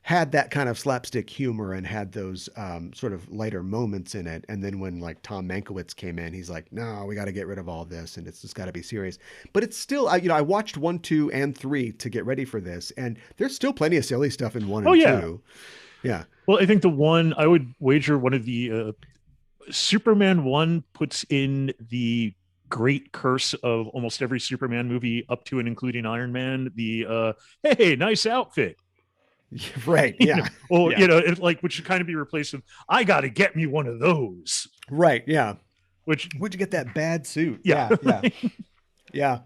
had that kind of slapstick humor and had those sort of lighter moments in it. And then when like Tom Mankiewicz came in, he's like, no, we got to get rid of all this and it's just got to be serious. But it's still, I watched 1, 2, and 3 to get ready for this, and there's still plenty of silly stuff in 1 and 2. Yeah. Well, I think I would wager one of the Superman 1 puts in the great curse of almost every Superman movie up to and including Iron Man, the hey, nice outfit. Right. Yeah. It, like, which should kind of be replaced with, I got to get me one of those. Right. Yeah. Which, where'd you get that bad suit? Yeah. Yeah. Yeah.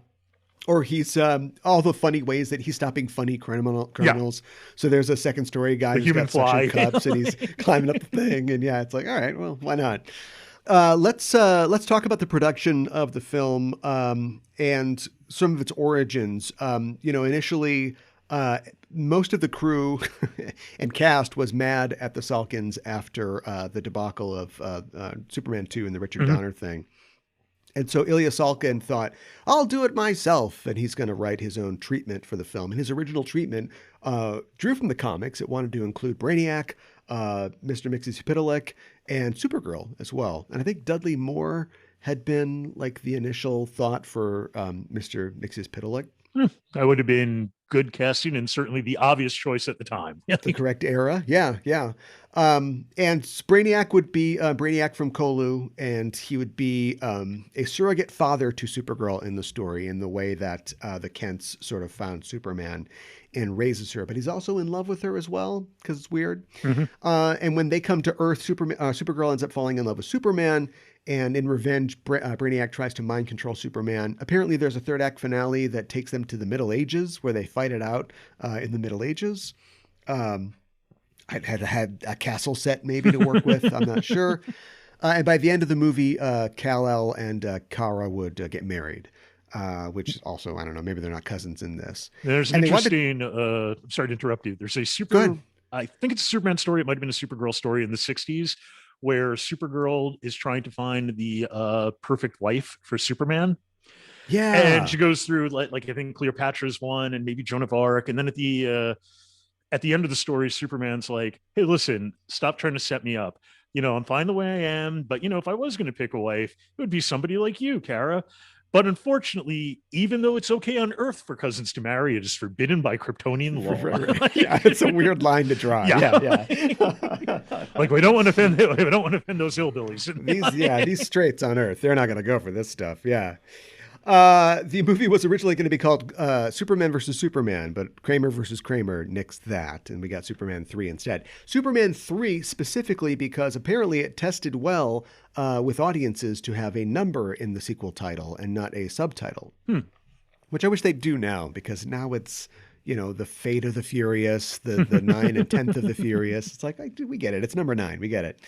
Or he's all the funny ways that he's stopping funny criminals. So there's a second story guy who's got suction cups and he's climbing up the thing. And yeah, it's like, all right, well, why not? Let's talk about the production of the film and some of its origins. Initially, most of the crew and cast was mad at the Salkinds after the debacle of Superman 2 and the Richard Donner thing. And so Ilya Salkind thought, I'll do it myself. And he's going to write his own treatment for the film. And his original treatment drew from the comics. It wanted to include Brainiac, Mr. Mxyzptlk, and Supergirl as well. And I think Dudley Moore had been like the initial thought for Mr. Mxyzptlk. That would have been good casting and certainly the obvious choice at the time. The correct era. Yeah. And Brainiac would be Brainiac from Kolu, and he would be a surrogate father to Supergirl in the story in the way that the Kents sort of found Superman and raises her. But he's also in love with her as well, because it's weird. And when they come to Earth, Supergirl ends up falling in love with Superman. And in revenge, Brainiac tries to mind control Superman. Apparently, there's a third act finale that takes them to the Middle Ages, where they fight it out in the Middle Ages. I'd had a castle set maybe to work with. I'm not sure. And by the end of the movie, Kal-El and Kara would get married, which also, I don't know, maybe they're not cousins in this. There's an interesting, I'm sorry to interrupt you. There's I think it's a Superman story. It might have been a Supergirl story in the 60s, where Supergirl is trying to find the perfect wife for Superman. Yeah. And she goes through like I think Cleopatra's one and maybe Joan of Arc. And then at the end of the story, Superman's like, hey, listen, stop trying to set me up. I'm fine the way I am. But, if I was going to pick a wife, it would be somebody like you, Kara. But unfortunately, even though it's okay on Earth for cousins to marry, it is forbidden by Kryptonian law. Right. Yeah, it's a weird line to draw. Yeah. Like we don't want to offend those hillbillies. These straights on Earth, they're not going to go for this stuff. Yeah. The movie was originally going to be called Superman versus Superman, but Kramer versus Kramer nixed that, and we got Superman 3 instead. Superman 3 specifically because apparently it tested well with audiences to have a number in the sequel title and not a subtitle, which I wish they'd do now, because now it's, the Fate of the Furious, the 9 and 10th of the Furious. It's like, we get it. It's number 9. We get it.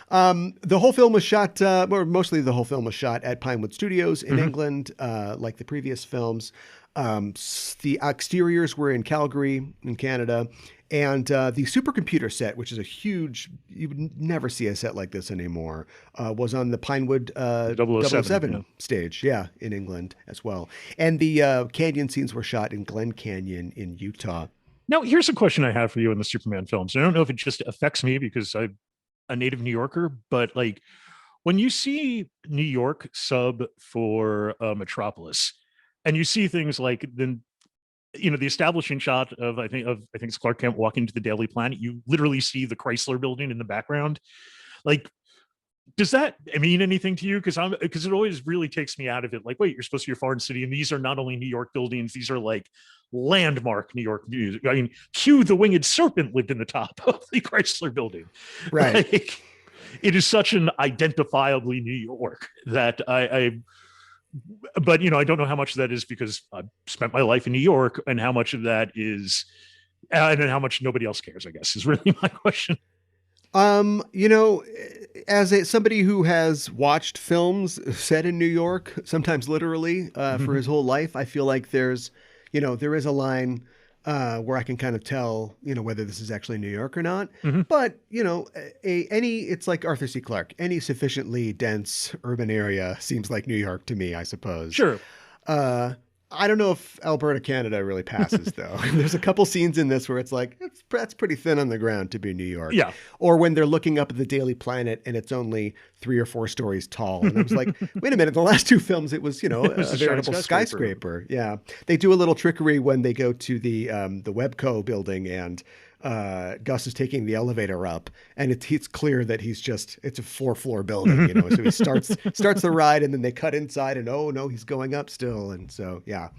The whole film was shot, or mostly the whole film was shot at Pinewood Studios in England, like the previous films. The exteriors were in Calgary in Canada, and the supercomputer set, which is a huge, you would never see a set like this anymore, was on the Pinewood 007 stage, in England as well. And the canyon scenes were shot in Glen Canyon in Utah. Now, here's a question I have for you in the Superman films. I don't know if it just affects me because I'm a native New Yorker, but like when you see New York sub for Metropolis, and you see things like the establishing shot of I think it's Clark Kent walking to the Daily Planet, you literally see the Chrysler building in the background. Like, does that mean anything to you? Because it always really takes me out of it. Like, wait, you're supposed to be a foreign city, and these are not only New York buildings; these are like landmark New York views. I mean, Q the Winged Serpent lived in the top of the Chrysler building, right? Like, it is such an identifiably New York that but I don't know how much of that is because I've spent my life in New York, and how much of that is, and how much nobody else cares, I guess, is really my question. As somebody who has watched films set in New York, sometimes literally, for his whole life, I feel like there is a line where I can kind of tell, whether this is actually New York or not. But, it's like Arthur C. Clarke, any sufficiently dense urban area seems like New York to me, I suppose. Sure. I don't know if Alberta, Canada really passes, though. There's a couple scenes in this where it's like, that's pretty thin on the ground to be New York. Yeah. Or when they're looking up at the Daily Planet and it's only 3 or 4 stories tall. And I was like, wait a minute, the last 2 films, it was, a veritable skyscraper. Yeah. They do a little trickery when they go to the Webco building, and Gus is taking the elevator up, and it's clear that it's a 4-floor building, so he starts the ride, and then they cut inside, and oh no, he's going up still. And so, yeah,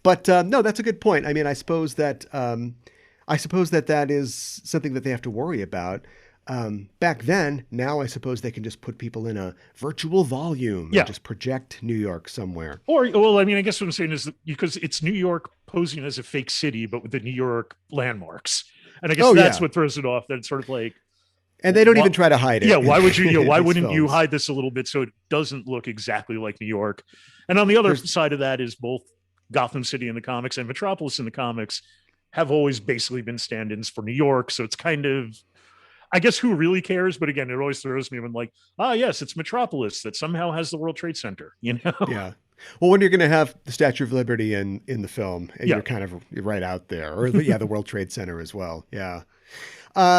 but no, that's a good point. I mean, I suppose that that is something that they have to worry about. Back then, now I suppose they can just put people in a virtual volume and Yeah. just project New York somewhere. Or, well, I mean, I guess what I'm saying is that because it's New York posing as a fake city, but with the New York landmarks. And I guess Oh that's yeah, what throws it off. That it's sort of like, and they don't even try to hide yeah, it. why would you, In why these wouldn't you films. hide this a little bit so it doesn't look exactly like New York? And on the other There's side of that is both Gotham City in the comics and Metropolis in the comics have always basically been stand-ins for New York. So it's kind of, I guess, who really cares? But again, it always throws me when like, yes, it's Metropolis that somehow has the World Trade Center, you know? Yeah. Well, when you're going to have the Statue of Liberty in the film, and Yeah. you're kind of right out there, or yeah, the World Trade Center as well. Yeah.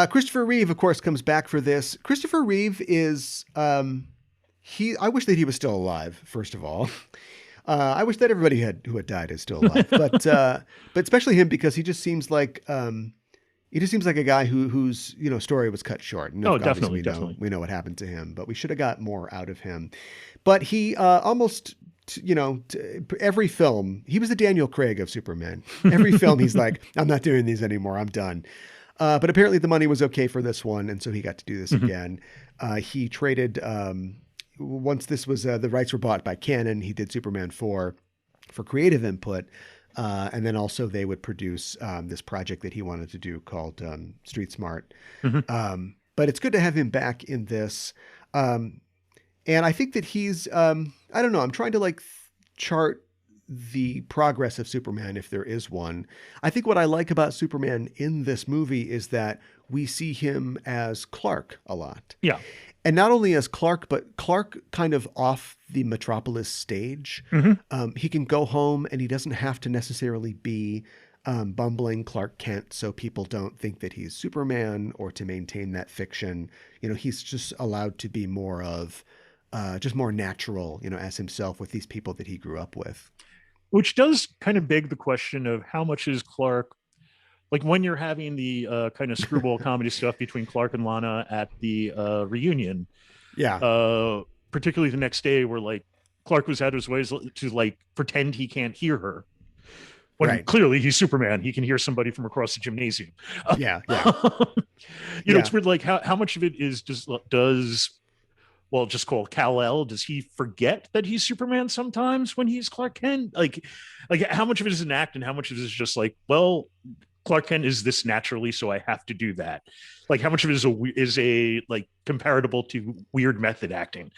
Christopher Reeve, of course, comes back for this. Christopher Reeve is he. I wish that he was still alive. First of all, I wish that everybody who had died is still alive, but especially him because he just seems like. He just seems like a guy whose story was cut short. And Oh, obviously definitely. we know what happened to him, but we should have got more out of him. But he almost every film he was the Daniel Craig of Superman. Every film he's like, I'm not doing these anymore. I'm done. But apparently the money was okay for this one, and so he got to do this again. He traded once this was the rights were bought by Canon. He did Superman 4 for creative input. And then also they would produce this project that he wanted to do called Street Smart. But it's good to have him back in this. And I think that he's, I don't know, I'm trying to like chart the progress of Superman if there is one. I think what I like about Superman in this movie is that we see him as Clark a lot. Yeah. And not only as Clark, but Clark kind of off the Metropolis stage. He can go home and he doesn't have to necessarily be bumbling Clark Kent so people don't think that he's Superman or to maintain that fiction. He's just allowed to be more of just more natural, as himself with these people that he grew up with. Which does kind of beg the question of how much is Clark, like when you're having the kind of screwball comedy stuff between Clark and Lana at the reunion, particularly the next day where like Clark was out of his ways to like pretend he can't hear her. When clearly he's Superman, he can hear somebody from across the gymnasium. It's weird. Like how much of it is just call Kal-El. Does he forget that he's Superman sometimes when he's Clark Kent? Like how much of it is an act and how much of it is just like, well, Clark Kent is this naturally, so I have to do that. Like how much of it is a like comparable to weird method acting?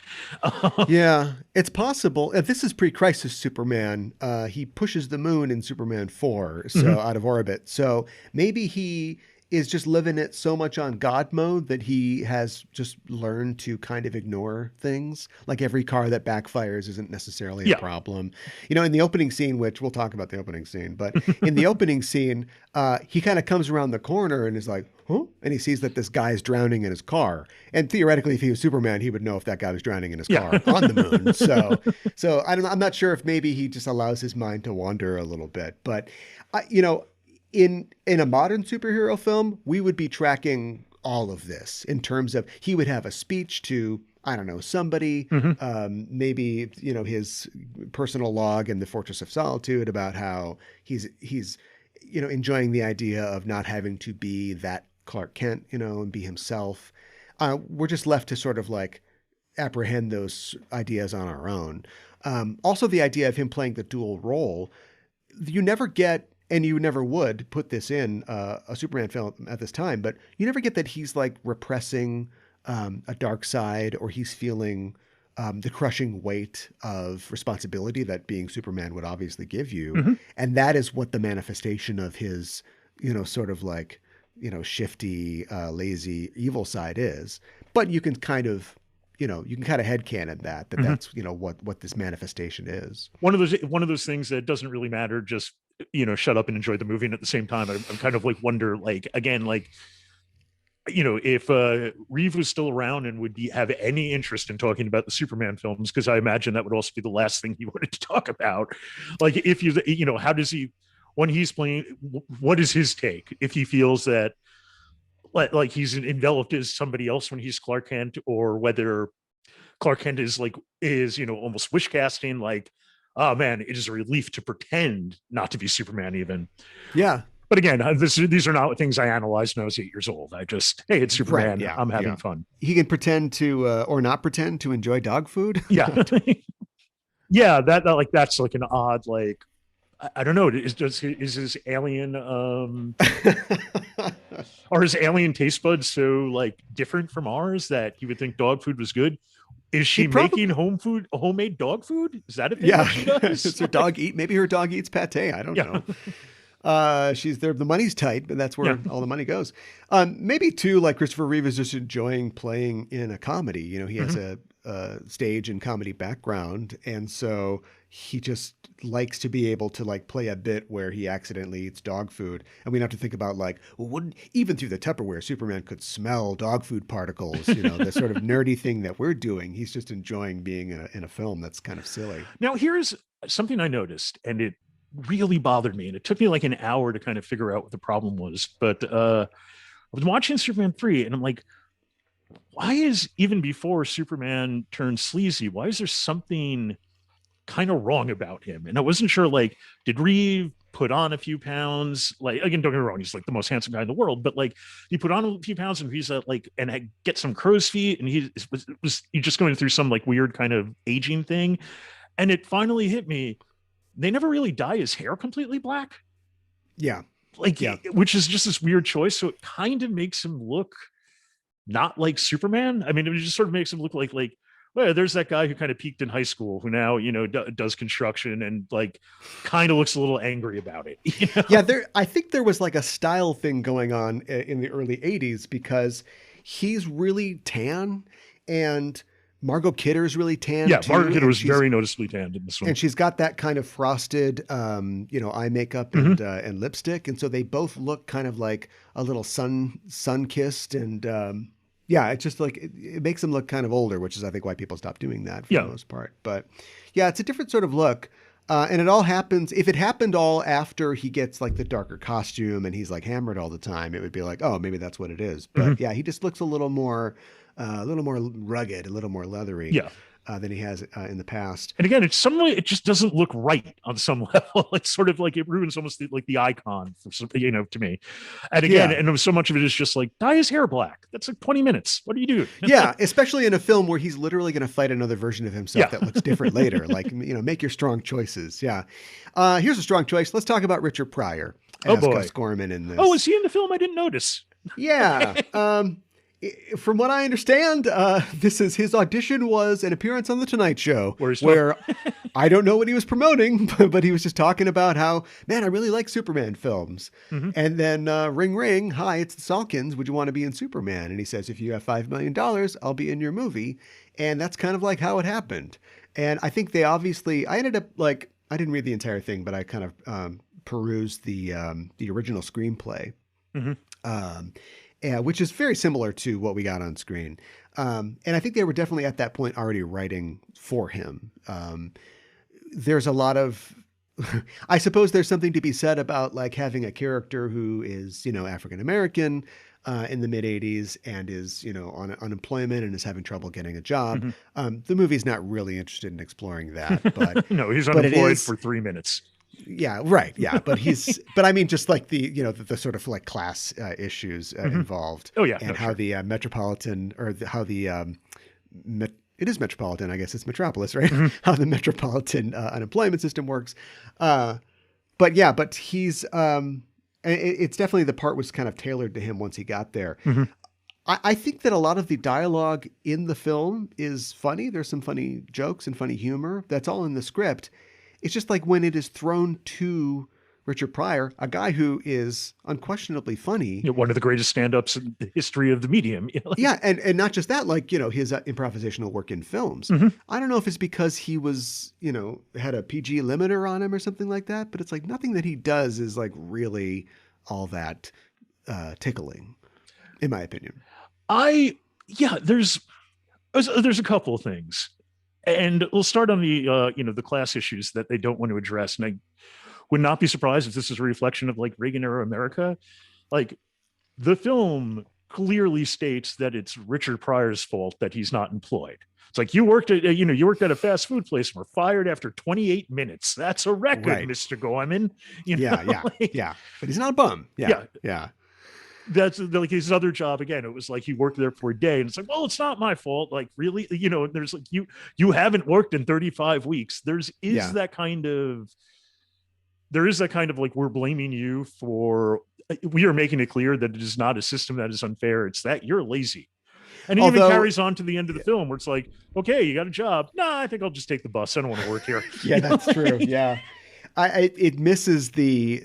Yeah, it's possible. This is pre-Crisis Superman. He pushes the moon in Superman 4, so out of orbit. So maybe he is just living it so much on God mode that he has just learned to kind of ignore things. Like every car that backfires isn't necessarily a problem. In the opening scene, which we'll talk about the opening scene, but in the opening scene, he kind of comes around the corner and is like, huh? And he sees that this guy is drowning in his car. And theoretically, if he was Superman, he would know if that guy was drowning in his car on the moon. So I don't know. I'm not sure if maybe he just allows his mind to wander a little bit, but in a modern superhero film, we would be tracking all of this in terms of he would have a speech to, I don't know, somebody, maybe, his personal log in the Fortress of Solitude about how he's enjoying the idea of not having to be that Clark Kent, and be himself. We're just left to sort of like apprehend those ideas on our own. Also, the idea of him playing the dual role, you never get, and you never would put this in a Superman film at this time, but you never get that he's like repressing a dark side or he's feeling the crushing weight of responsibility that being Superman would obviously give you. And that is what the manifestation of his, sort of like, shifty, lazy, evil side is. But you can kind of, headcanon that's, what this manifestation is. One of those things that doesn't really matter, just, shut up and enjoy the movie. And at the same time, I'm kind of like wonder, like, again, like, if Reeve was still around and would have any interest in talking about the Superman films, because I imagine that would also be the last thing he wanted to talk about. Like if how does he, when he's playing, what is his take? If he feels that like he's enveloped as somebody else when he's Clark Kent, or whether Clark Kent is almost wish casting, like, oh man, it is a relief to pretend not to be Superman even. Yeah. But again, these are not things I analyzed when I was 8 years old. I just, hey, it's Superman. Right, yeah, I'm having yeah. fun. He can pretend to or not pretend to enjoy dog food. Yeah. Yeah, that's like an odd, like, I don't know. Is his alien are his alien taste buds so like different from ours that he would think dog food was good? Is she making homemade dog food? Is that a thing that she does? Does her dog eat? Maybe her dog eats pate. I don't know. She's there. The money's tight, but that's where all the money goes. Maybe too, like Christopher Reeve is just enjoying playing in a comedy. You know, he has a stage and comedy background, and so he just likes to be able to like play a bit where he accidentally eats dog food, and we don't have to think about like, well, wouldn't even through the Tupperware, Superman could smell dog food particles. You know, the sort of nerdy thing that we're doing. He's just enjoying being in a film that's kind of silly. Now, here's something I noticed, and it really bothered me, and it took me like an hour to kind of figure out what the problem was. But I was watching Superman 3, and I'm like, why is, even before Superman turned sleazy, why is there something kind of wrong about him? And I wasn't sure, like, did Reeve put on a few pounds? Like, again, don't get me wrong, he's like the most handsome guy in the world, but like he put on a few pounds and he's like, and I get some crow's feet, and he was just going through some like weird kind of aging thing. And it finally hit me. They never really dye his hair completely black. Yeah. Like, which is just this weird choice. So it kind of makes him look not like Superman. I mean, it just sort of makes him look like, well, there's that guy who kind of peaked in high school who now, you know, does construction and like kind of looks a little angry about it. You know? Yeah, I think there was like a style thing going on in the early 80s because he's really tan and Margot Kidder's really tan. Yeah, too, Margot Kidder was very noticeably tanned in this one. And she's got that kind of frosted, eye makeup and lipstick. And so they both look kind of like a little sun-kissed. And it's just like, it makes them look kind of older, which is, I think, why people stop doing that for the most part. But yeah, it's a different sort of look. And it all happens, if it happened all after he gets like the darker costume and he's like hammered all the time, it would be like, oh, maybe that's what it is. But yeah, he just looks a little more rugged, a little more leathery than he has in the past. And again, it's some way, it just doesn't look right on some level. It's sort of like it ruins almost the icon for some, you know, to me. And again, and so much of it is just like, dye his hair black. That's like 20 minutes. What do you do? Yeah, especially in a film where he's literally going to fight another version of himself that looks different later. Like, you know, make your strong choices. Yeah. Here's a strong choice. Let's talk about Richard Pryor as Gus Gorman in this. Oh, is he in the film? I didn't notice. Yeah. From what I understand, his audition was an appearance on The Tonight Show, where I don't know what he was promoting, but he was just talking about how, man, I really like Superman films. And then ring, ring, hi, it's the Salkins. Would you want to be in Superman? And he says, if you have $5 million, I'll be in your movie. And that's kind of like how it happened. And I think I ended up like, I didn't read the entire thing, but I kind of perused the original screenplay. Which is very similar to what we got on screen. And I think they were definitely at that point already writing for him. There's a lot of, I suppose there's something to be said about like having a character who is, you know, African-American in the mid 80s and is, you know, on unemployment and is having trouble getting a job. The movie's not really interested in exploring that, but no, he's unemployed for 3 minutes. Yeah, right. Yeah. But but I mean, just like the sort of like class issues involved. Oh, yeah. And how the Metropolitan it is Metropolitan, I guess it's Metropolis, right? How the Metropolitan unemployment system works. But he's, it's definitely, the part was kind of tailored to him once he got there. I think that a lot of the dialogue in the film is funny. There's some funny jokes and funny humor. That's all in the script. It's just like when it is thrown to Richard Pryor, a guy who is unquestionably funny. One of the greatest stand-ups in the history of the medium. Yeah, and not just that, like, you know, his improvisational work in films. I don't know if it's because he was, you know, had a PG limiter on him or something like that, but it's like nothing that he does is like really all that tickling, in my opinion. There's a couple of things. And we'll start on the, the class issues that they don't want to address. And I would not be surprised if this is a reflection of like Reagan era America. Like the film clearly states that it's Richard Pryor's fault that he's not employed. It's like, you worked at a fast food place and were fired after 28 minutes. That's a record, Right. Mr. Gorman. Yeah. But he's not a bum. Yeah. That's like his other job. Again, it was like he worked there for a day, and it's like, well, it's not my fault. Like, really, there's like, you haven't worked in 35 weeks. There is that kind of like, we're blaming you for, we are making it clear that it is not a system that is unfair. It's that you're lazy. And it even carries on to the end of the film where it's like, okay, you got a job. Nah, I think I'll just take the bus. I don't want to work here. Yeah, that's true. Yeah. It misses the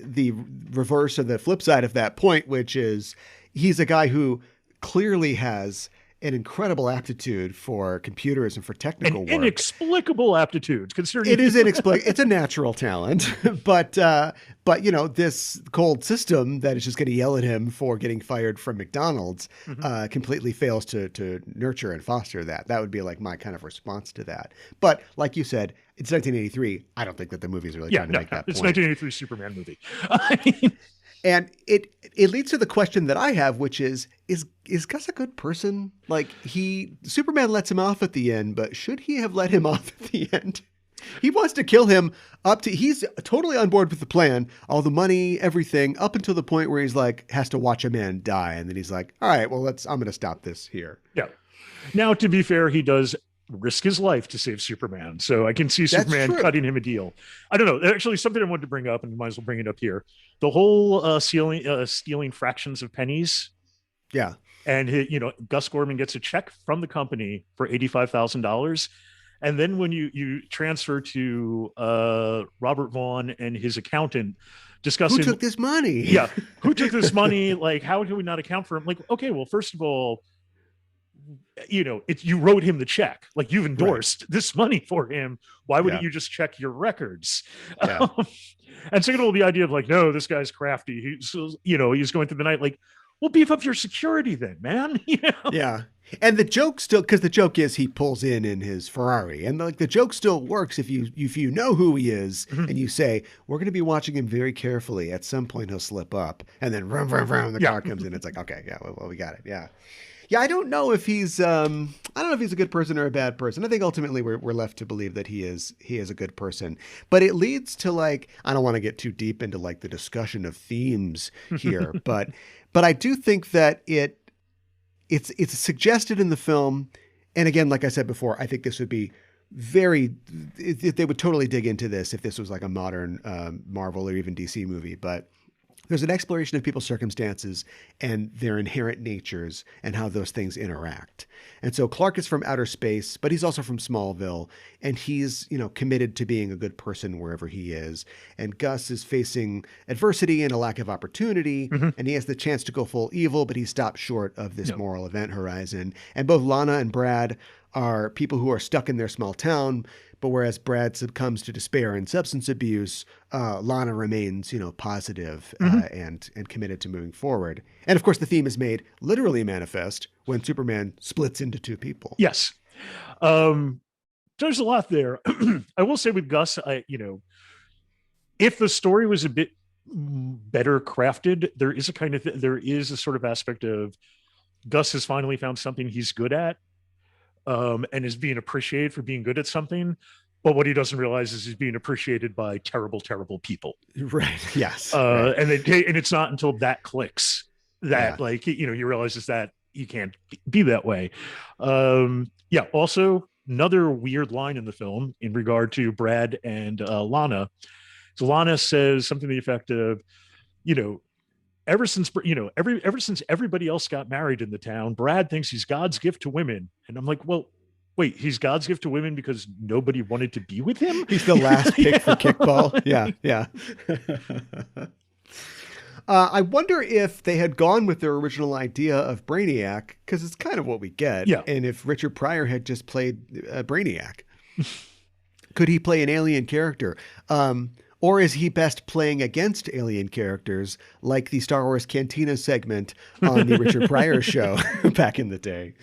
reverse of the flip side of that point, which is he's a guy who clearly has an incredible aptitude for computers and for technical work. Inexplicable aptitude, considering it is inexplicable. It's a natural talent, but this cold system that is just going to yell at him for getting fired from McDonald's completely fails to nurture and foster that. That would be like my kind of response to that. But like you said, it's 1983. I don't think that the movie is really trying to make that point. It's 1983 Superman movie. I mean, and it leads to the question that I have, which is Gus a good person? Like, Superman lets him off at the end, but should he have let him off at the end? He wants to kill him he's totally on board with the plan, all the money, everything, up until the point where he's like, has to watch a man die. And then he's like, all right, well, I'm going to stop this here. Yeah. Now, to be fair, he does risk his life to save Superman. So I can see Superman cutting him a deal. I don't know. Actually, something I wanted to bring up, and might as well bring it up here. The whole stealing fractions of pennies. Yeah. And Gus Gorman gets a check from the company for $85,000. And then when you transfer to Robert Vaughn and his accountant discussing who took this money. Yeah. Who took this money? Like, how do we not account for him? Like, okay, well, first of all, you wrote him the check, like you've endorsed this money for him. Why wouldn't you just check your records? Yeah. And second of all, the idea of like, no, this guy's crafty. He's going through the night. Like, well, beef up your security then, man. Yeah. And the joke still, because the joke is he pulls in his Ferrari, and like the joke still works if you know who he is and you say, we're going to be watching him very carefully. At some point he'll slip up, and then vroom, vroom, vroom, the car comes in. It's like, okay, yeah, well, we got it. Yeah. Yeah, I don't know if he's a good person or a bad person. I think ultimately we're left to believe that he is a good person. But it leads to, like, I don't want to get too deep into like the discussion of themes here, but I do think that it's suggested in the film. And again, like I said before, I think this would be they would totally dig into this if this was like a modern Marvel or even DC movie, but there's an exploration of people's circumstances and their inherent natures and how those things interact. And so Clark is from outer space, but he's also from Smallville, and he's, committed to being a good person wherever he is. And Gus is facing adversity and a lack of opportunity, and he has the chance to go full evil, but he stops short of this moral event horizon. And both Lana and Brad are people who are stuck in their small town, but whereas Brad succumbs to despair and substance abuse, Lana remains, positive, and committed to moving forward. And of course, the theme is made literally manifest when Superman splits into two people. Yes. There's a lot there. I will say with Gus, if the story was a bit better crafted, there is a sort of aspect of Gus has finally found something he's good at. And is being appreciated for being good at something. But what he doesn't realize is he's being appreciated by terrible, terrible people. Right. Yes. Right. And it's not until that clicks that you realize is that you can't be that way. Also, another weird line in the film in regard to Brad and Lana. So Lana says something to the effect of, ever since everybody else got married in the town, Brad thinks he's God's gift to women. And I'm like, well, wait, he's God's gift to women because nobody wanted to be with him? He's the last pick for kickball. Yeah. I wonder if they had gone with their original idea of Brainiac, because it's kind of what we get. Yeah. And if Richard Pryor had just played Brainiac, could he play an alien character? Or is he best playing against alien characters like the Star Wars Cantina segment on the Richard Pryor show back in the day?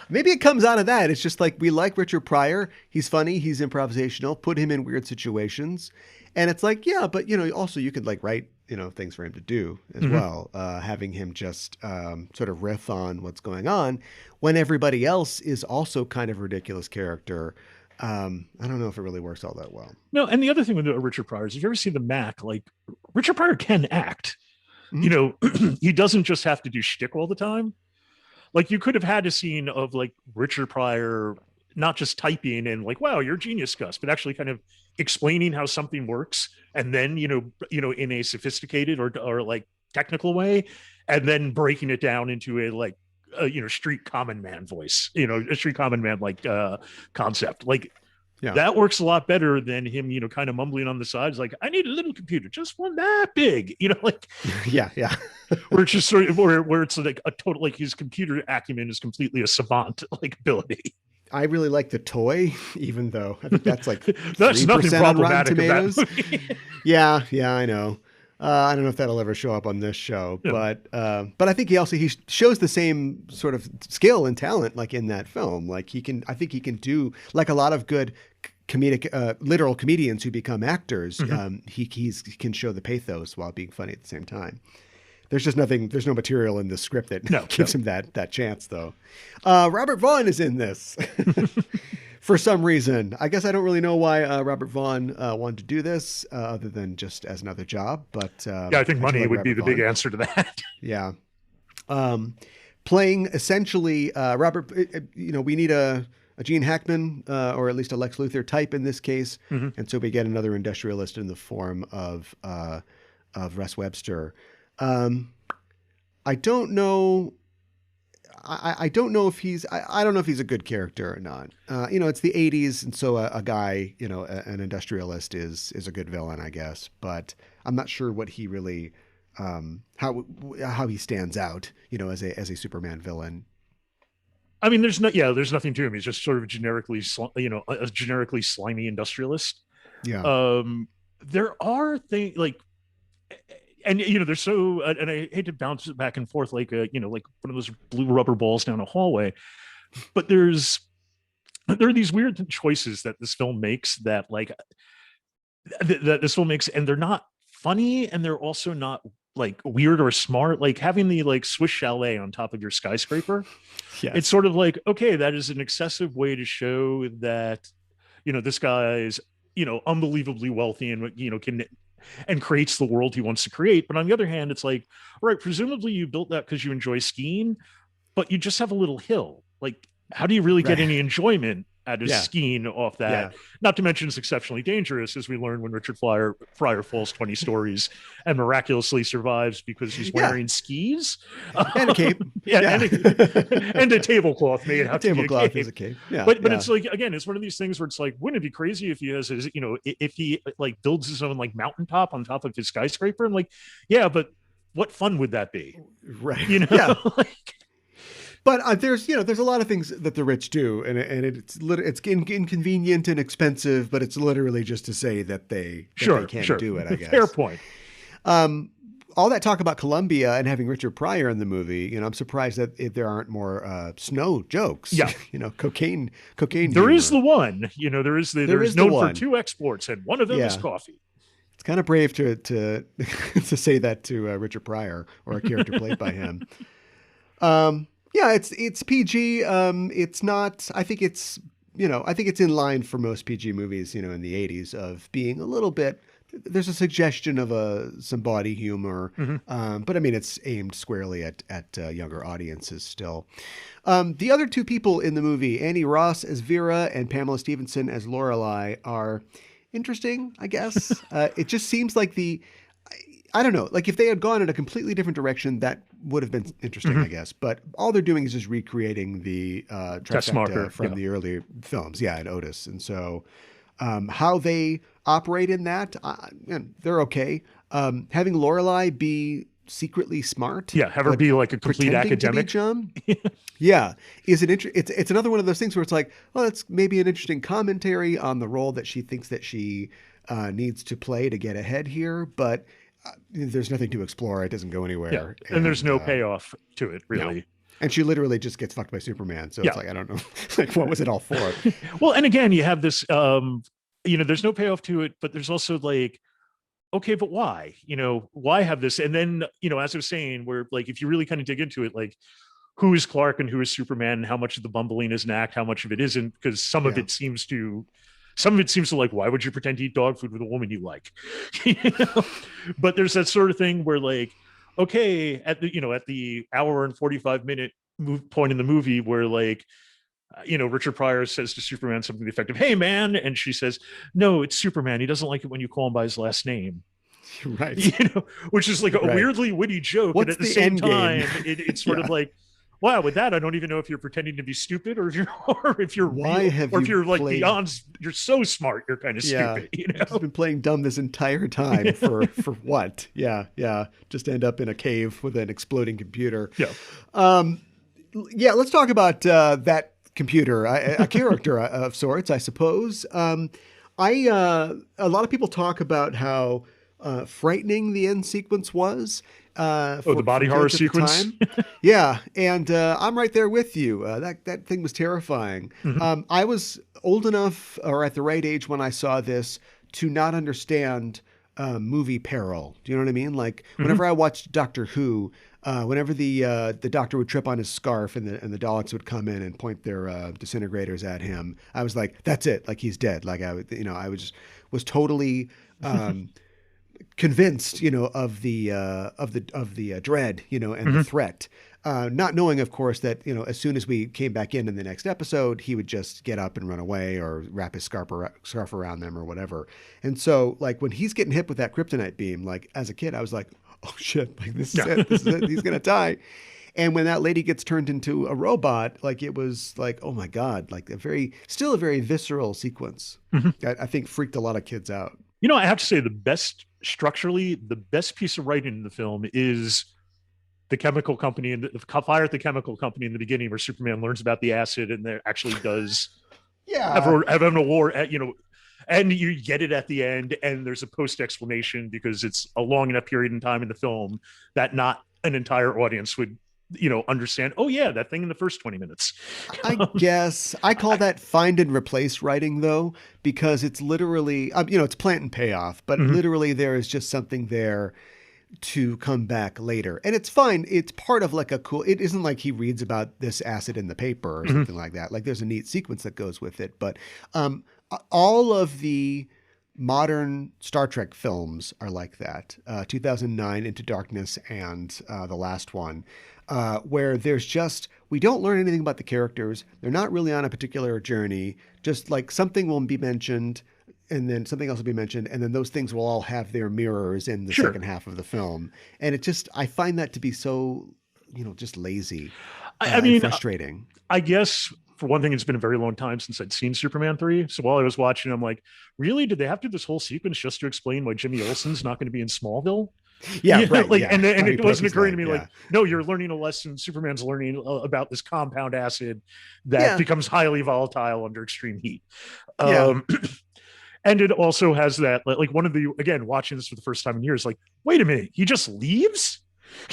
Maybe it comes out of that. It's just like, we like Richard Pryor. He's funny. He's improvisational. Put him in weird situations. And it's like, yeah, but also you could like write things for him to do as well. Having him just sort of riff on what's going on when everybody else is also kind of a ridiculous character. I don't know if it really works all that well. No, and the other thing with Richard Pryor is, if you ever see the Mac, like, Richard Pryor can act. He doesn't just have to do shtick all the time. Like, you could have had a scene of like Richard Pryor not just typing and like, wow, you're a genius, Gus, but actually kind of explaining how something works, and then in a sophisticated or like technical way, and then breaking it down into a like street common man voice, a street common man like concept. Like, that works a lot better than him, kind of mumbling on the sides, like, I need a little computer, just one that big, like, yeah. where it's just sort of where it's like a total, like, his computer acumen is completely a savant like ability. I really like the toy, even though I think that's like that's nothing problematic about yeah, I know. I don't know if that'll ever show up on this show, but I think he shows the same sort of skill and talent like in that film. Like, I think he can do, like a lot of good comedic, literal comedians who become actors. He can show the pathos while being funny at the same time. There's no material in the script that gives him that chance, though. Robert Vaughn is in this for some reason. I guess I don't really know why Robert Vaughn wanted to do this, other than just as another job. But I think money would be the big answer to that. Yeah. Playing essentially Robert, we need a Gene Hackman or at least a Lex Luthor type in this case. And so we get another industrialist in the form of Russ Webster. I don't know. I don't know if he's a good character or not. It's the 80s, and so a guy, an industrialist is a good villain, I guess. But I'm not sure what he really, how he stands out, as a Superman villain. I mean, there's nothing to him. He's just sort of generically slimy industrialist. Yeah. There are things like. And they're so, and I hate to bounce it back and forth like like one of those blue rubber balls down a hallway, but there are these weird choices that this film makes that and they're not funny, and they're also not like weird or smart. Like having the like Swiss chalet on top of your skyscraper. Yeah. It's sort of like, okay, that is an excessive way to show that this guy's unbelievably wealthy and can and creates the world he wants to create. But on the other hand, it's like, all right, presumably you built that because you enjoy skiing, but you just have a little hill. Like, how do you really get any enjoyment out of skiing off that? Yeah. Not to mention it's exceptionally dangerous, as we learn when Richard Pryor falls 20 stories and miraculously survives because he's wearing skis. And a cape. And a tablecloth made out to be a cape. Is a cape. Yeah, but it's like, again, it's one of these things where it's like, wouldn't it be crazy if he has his, if he like builds his own like mountaintop on top of his skyscraper? And like, yeah, but what fun would that be? Right. Like, but there's a lot of things that the rich do, and it's inconvenient and expensive, but it's literally just to say that they can't do it, I guess. Fair point. All that talk about Columbia and having Richard Pryor in the movie, I'm surprised that there aren't more snow jokes. Yeah, cocaine. There humor. Is the one. There's known for 2 exports, and one of them is coffee. It's kind of brave to to say that to Richard Pryor or a character played by him. Yeah, it's PG. It's not. I think it's in line for most PG movies. In the 80s of being a little bit. There's a suggestion of some body humor, but I mean it's aimed squarely at younger audiences still. The other 2 people in the movie, Annie Ross as Vera and Pamela Stevenson as Lorelei, are interesting. I guess it just seems like I don't know. Like if they had gone in a completely different direction, that would have been interesting, I guess. But all they're doing is just recreating the trifecta from the earlier films, and Otis. And so how they operate in that, they're okay. Having Lorelei be secretly smart, have her be like a complete academic. Is it it's another one of those things where it's like, well, it's maybe an interesting commentary on the role that she thinks that she needs to play to get ahead here, but. There's nothing to explore. It doesn't go anywhere. Yeah. And there's no payoff to it, really. No. And she literally just gets fucked by Superman. So it's like, I don't know, like, what was it all for? Well, and again, you have this, there's no payoff to it, but there's also like, okay, but why? Why have this? And then, as I was saying, where like if you really kind of dig into it, like who is Clark and who is Superman, and how much of the bumbling is an act, how much of it isn't, because some of it seems to like, why would you pretend to eat dog food with a woman you like? you know? But there's that sort of thing where like, okay, at the hour and 45-minute point in the movie where like, Richard Pryor says to Superman something effective, "Hey, man," and she says, "No, it's Superman. He doesn't like it when you call him by his last name." Right. Which is like a weirdly witty joke, What's and at the the same end time, game? it's sort of like, wow, with that, I don't even know if you're pretending to be stupid or if you're Why real, have or if you you're like played... beyond, you're so smart, you're kind of Yeah, stupid. just been playing dumb this entire time for what? Yeah, yeah. Just end up in a cave with an exploding computer. Yeah. Yeah, let's talk about that computer, a character of sorts, I suppose. A lot of people talk about how frightening the end sequence was. The body horror sequence. Yeah, and I'm right there with you. That thing was terrifying. Mm-hmm. I was old enough, or at the right age when I saw this, to not understand movie peril. Do you know what I mean? Like whenever I watched Doctor Who, whenever the Doctor would trip on his scarf and the Daleks would come in and point their disintegrators at him, I was like, "That's it! Like he's dead!" Like I was totally convinced, of the dread, and the threat. Not knowing, of course, that, as soon as we came back in the next episode, he would just get up and run away or wrap his scarf around them or whatever. And so, like, when he's getting hit with that kryptonite beam, like, as a kid, I was like, oh, shit, like, this is it. This is it. He's going to die. And when that lady gets turned into a robot, like, it was like, oh, my God, like still a very visceral sequence. I think freaked a lot of kids out. I have to say the best piece of writing in the film is the chemical company and the fire at the chemical company in the beginning, where Superman learns about the acid and there actually does have an award at, and you get it at the end, and there's a post explanation because it's a long enough period in time in the film that not an entire audience would understand, oh yeah, that thing in the first 20 minutes. I guess I call that find and replace writing, though, because it's literally, it's plant and payoff, but literally there is just something there to come back later. And it's fine. It's part of like it isn't like he reads about this acid in the paper or something like that. Like there's a neat sequence that goes with it. But all of the modern Star Trek films are like that. 2009, Into Darkness, and the last one, where we don't learn anything about the characters. They're not really on a particular journey. Just like something will be mentioned, and then something else will be mentioned, and then those things will all have their mirrors in the second half of the film. And I find that to be so, just lazy. I mean, frustrating. I guess for one thing, it's been a very long time since I'd seen Superman 3. So while I was watching, I'm like, really? Did they have to do this whole sequence just to explain why Jimmy Olsen's not going to be in Smallville? Yeah, right. Like, yeah. And it wasn't occurring to me like, no, you're learning a lesson. Superman's learning about this compound acid that becomes highly volatile under extreme heat. And it also has that, like one of the, again, watching this for the first time in years, like, wait a minute, he just leaves?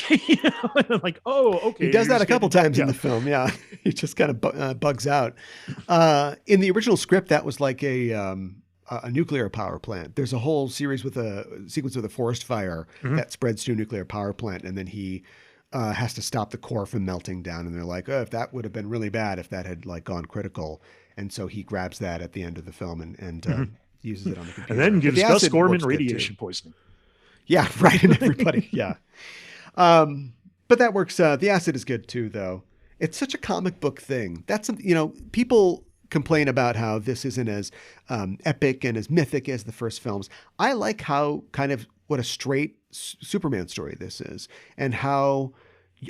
And I'm like, oh, okay. He does that a couple times in the film. Yeah. He just kind of bugs out. In the original script, that was like a nuclear power plant. There's a whole series with a sequence with a forest fire that spreads to a nuclear power plant. And then he has to stop the core from melting down. And they're like, oh, if that would have been really bad if that had like gone critical. And so he grabs that at the end of the film and uses it on the computer. And then gives Gus Gorman radiation poisoning. Yeah, right. And everybody, yeah. But that works. The acid is good too, though. It's such a comic book thing. That's, people complain about how this isn't as epic and as mythic as the first films. I like how what a straight Superman story this is, and how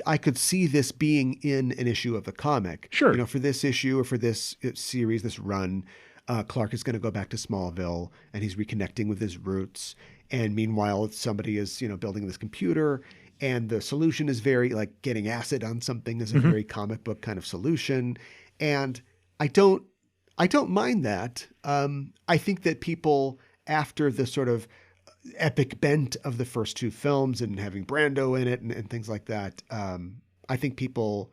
I could see this being in an issue of the comic. Sure. For this issue or for this series, this run, Clark is going to go back to Smallville and he's reconnecting with his roots. And meanwhile, somebody is, building this computer, and the solution is very like getting acid on something is a very comic book kind of solution. And I don't mind that. I think that people, after the sort of epic bent of the first two films and having Brando in it and things like that, I think people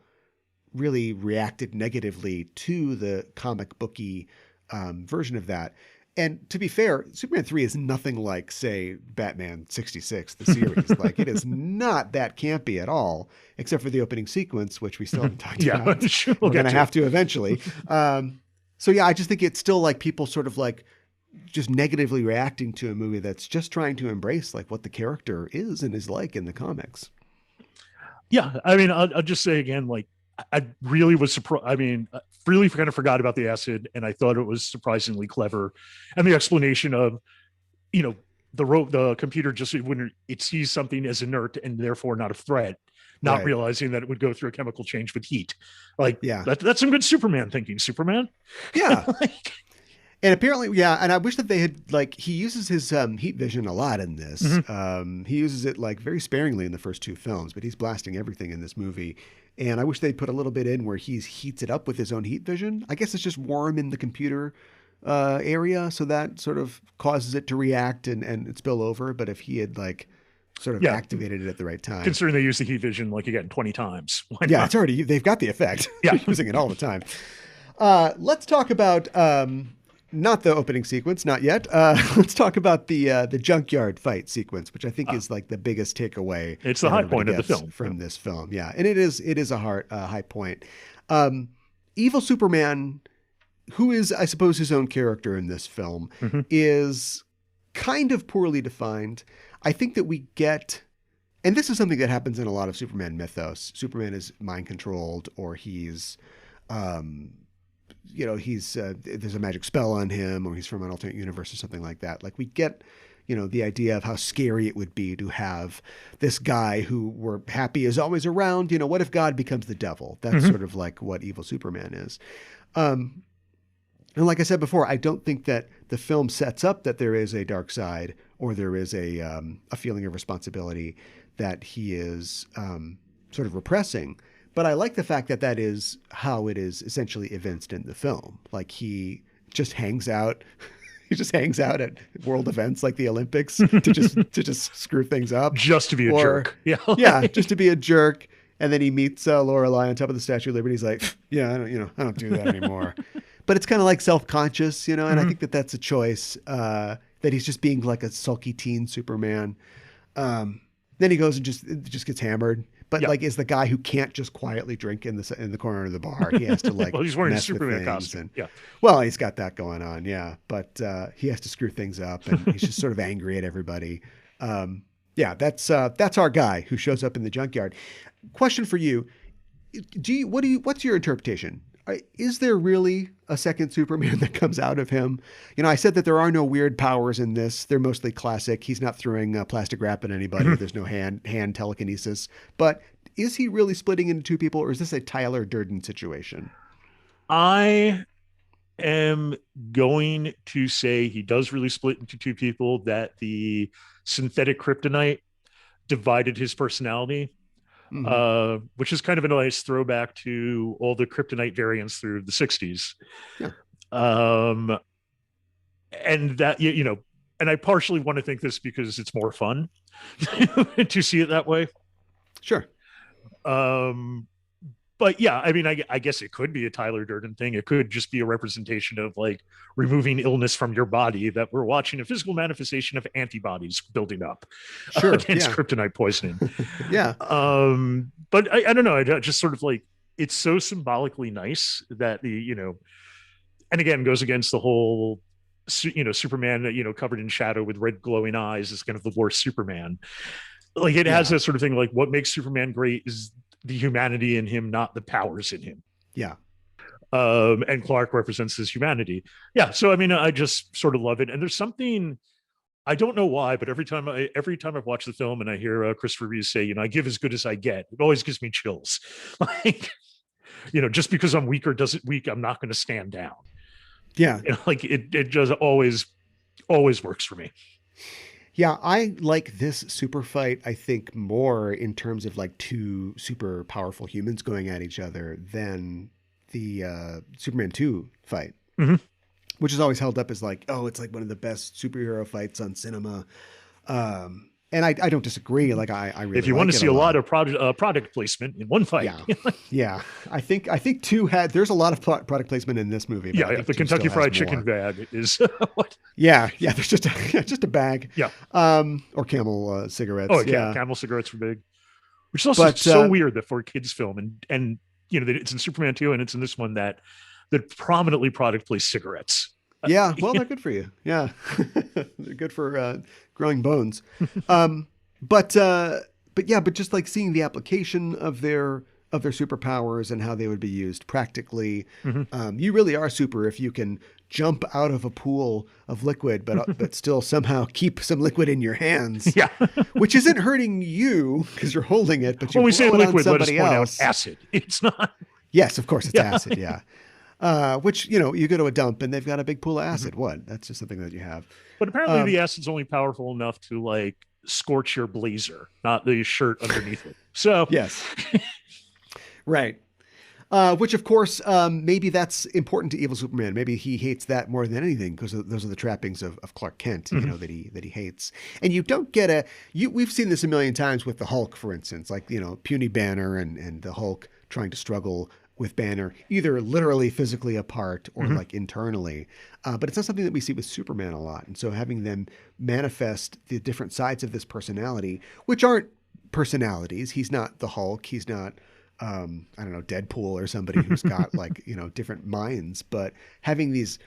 really reacted negatively to the comic booky version of that. And to be fair, Superman 3 is nothing like, say, Batman 66, the series. Like, it is not that campy at all, except for the opening sequence, which we still haven't talked about. Sure, we're going to have to eventually. So yeah, I just think it's still like people sort of like just negatively reacting to a movie that's just trying to embrace like what the character is and is like in the comics. Yeah, I mean, I'll just say again, like, I really was surprised. I mean, really kind of forgot about the acid, and I thought it was surprisingly clever. And the explanation of, the computer just when it sees something as inert and therefore not a threat, not realizing that it would go through a chemical change with heat. Like, that's some good Superman thinking, Superman. Yeah. And apparently, and I wish that they had, like, he uses his heat vision a lot in this. He uses it, like, very sparingly in the first two films, but he's blasting everything in this movie. And I wish they'd put a little bit in where he heats it up with his own heat vision. I guess it's just warm in the computer area, so that sort of causes it to react and spill over. But if he had, like, sort of activated it at the right time. Considering they use the heat vision, like, again, 20 times. Yeah, it's already, they've got the effect. Yeah. They're using it all the time. Let's talk about... not the opening sequence, not yet. Let's talk about the junkyard fight sequence, which I think is like the biggest takeaway. It's the high point of the film from this film, and it is a high point. Evil Superman, who is, I suppose, his own character in this film, is kind of poorly defined. I think that we get, and this is something that happens in a lot of Superman mythos. Superman is mind controlled, or he's there's a magic spell on him, or he's from an alternate universe or something like that. Like, we get, the idea of how scary it would be to have this guy who we're happy is always around. What if God becomes the devil? That's sort of like what Evil Superman is. And like I said before, I don't think that the film sets up that there is a dark side or there is a feeling of responsibility that he is sort of repressing. But I like the fact that that is how it is essentially evinced in the film. Like, he just hangs out. He just hangs out at world events like the Olympics to just screw things up. Just to be a jerk. Yeah. Yeah, just to be a jerk. And then he meets Lorelei on top of the Statue of Liberty. He's like, I don't do that anymore. But it's kind of like self-conscious, and I think that that's a choice, that he's just being like a sulky teen Superman. Then he goes and just gets hammered. But like, is the guy who can't just quietly drink in the corner of the bar. He has to like. Well, he's wearing a Superman costume. Well, he's got that going on. Yeah, but he has to screw things up, and he's just sort of angry at everybody. That's our guy who shows up in the junkyard. Question for you: what's your interpretation? Is there really a second Superman that comes out of him? I said that there are no weird powers in this. They're mostly classic. He's not throwing plastic wrap at anybody. There's no hand telekinesis. But is he really splitting into two people, or is this a Tyler Durden situation? I am going to say he does really split into two people, that the synthetic kryptonite divided his personality. Which is kind of a nice throwback to all the kryptonite variants through the 60s. Yeah. And that, and I partially want to think this because it's more fun to see it that way. Sure. But yeah, I mean, I guess it could be a Tyler Durden thing. It could just be a representation of like removing illness from your body, that we're watching a physical manifestation of antibodies building up against kryptonite poisoning. Yeah. But I don't know. I just sort of like, it's so symbolically nice that and again, goes against the whole, Superman, covered in shadow with red glowing eyes is kind of the worst Superman. Like, it has that sort of thing. Like, what makes Superman great is the humanity in him, not the powers in him. Yeah. And Clark represents his humanity. Yeah. So, I mean, I just sort of love it. And there's something, I don't know why, but every time I've watched the film and I hear Christopher Reeve say, I give as good as I get, it always gives me chills. Like, just because I'm weak, I'm not going to stand down. Yeah. Like, it just always works for me. Yeah, I like this super fight, I think, more in terms of like two super powerful humans going at each other than the Superman 2 fight, which is always held up as like, oh, it's like one of the best superhero fights on cinema. and I don't disagree. Like I really, if you like want to it see a lot lot. of product placement in one fight. Yeah, yeah. I think two had. There's a lot of product placement in this movie. But I Yeah, think the two Kentucky still has Fried Chicken more. bag is what? Yeah, yeah. There's just just a bag. Yeah. Or Camel Oh, cigarettes. yeah, Yeah, Camel cigarettes were big, which is also but so weird that for a kids film, and it's in Superman 2 and it's in this one that prominently product placed cigarettes. yeah. Well, they're good for you. Yeah, they're good for growing bones. Um, but yeah, but just like seeing the application of their superpowers and how they would be used practically, you really are super if you can jump out of a pool of liquid, but still somehow keep some liquid in your hands. Yeah. Which isn't hurting you because you're holding it, but you When we blow say it liquid, on let us somebody point else. out acid. It's not. Yes, of course it's Yeah. acid. Yeah. Which, you go to a dump and they've got a big pool of acid. What? That's just something that you have. But apparently the acid's only powerful enough to like scorch your blazer, not the shirt underneath it. So Yes. Right. Which, of course, maybe that's important to evil Superman. Maybe he hates that more than anything because those are the trappings of Clark Kent, that he hates. And you don't get we've seen this a million times with the Hulk, for instance, like, puny Banner and the Hulk trying to struggle with Banner, either literally physically apart or like internally. But it's not something that we see with Superman a lot. And so having them manifest the different sides of this personality, which aren't personalities. He's not the Hulk. He's not, I don't know, Deadpool or somebody who's got like, different minds. But having these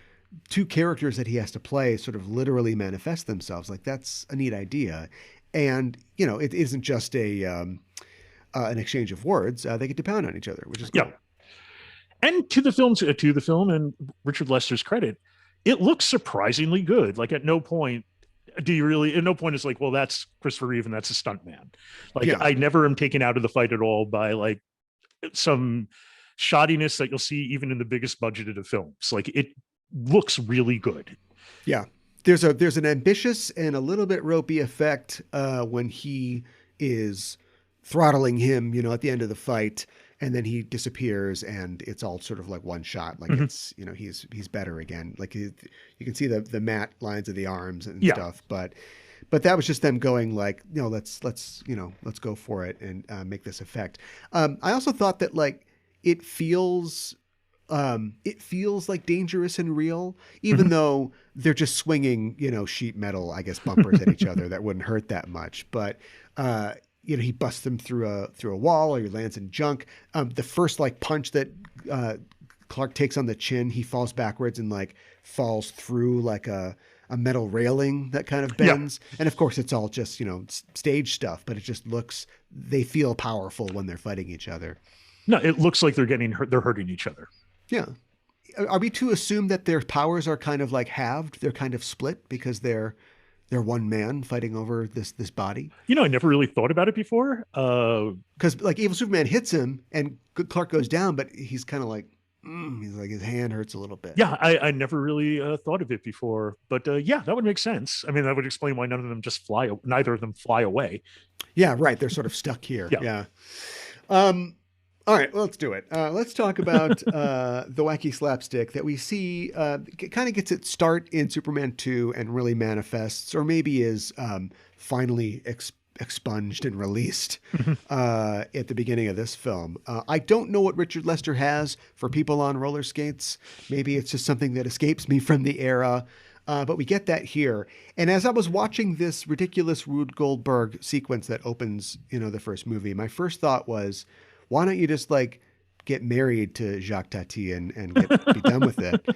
two characters that he has to play sort of literally manifest themselves, like that's a neat idea. And, it isn't just an exchange of words. They get to pound on each other, which is cool. Yeah. And to the film and Richard Lester's credit, it looks surprisingly good. Like at no point is like, well, that's Christopher Reeve and that's a stuntman. Like I never am taken out of the fight at all by like some shoddiness that you'll see even in the biggest budgeted of films. Like it looks really good. Yeah. There's an ambitious and a little bit ropey effect when he is throttling him, at the end of the fight, and then he disappears and it's all sort of like one shot. Like it's, he's better again. Like you can see the matte lines of the arms and stuff, but that was just them going like, let's go for it and make this effect. I also thought that like, it feels like dangerous and real, even though they're just swinging, sheet metal, I guess, bumpers at each other that wouldn't hurt that much. But, he busts them through a wall or he lands in junk. The first like punch that Clark takes on the chin, he falls backwards and like falls through like a metal railing that kind of bends. Yeah. And of course it's all just, stage stuff, but it just they feel powerful when they're fighting each other. No, it looks like they're hurting each other. Yeah. Are we to assume that their powers are kind of like halved? They're kind of split because they're one man fighting over this body? I never really thought about it before. Because like evil Superman hits him and Clark goes down, but he's kind of like, he's like, his hand hurts a little bit. Yeah, I never really thought of it before. But yeah, that would make sense. I mean, that would explain why neither of them fly away. Yeah, right. They're sort of stuck here. Yeah. All right, well, let's do it. Let's talk about the wacky slapstick that we see kind of gets its start in Superman 2 and really manifests, or maybe is finally expunged and released at the beginning of this film. I don't know what Richard Lester has for people on roller skates. Maybe it's just something that escapes me from the era. But we get that here. And as I was watching this ridiculous Rube Goldberg sequence that opens, the first movie, my first thought was, why don't you just like get married to Jacques Tati and be done with it?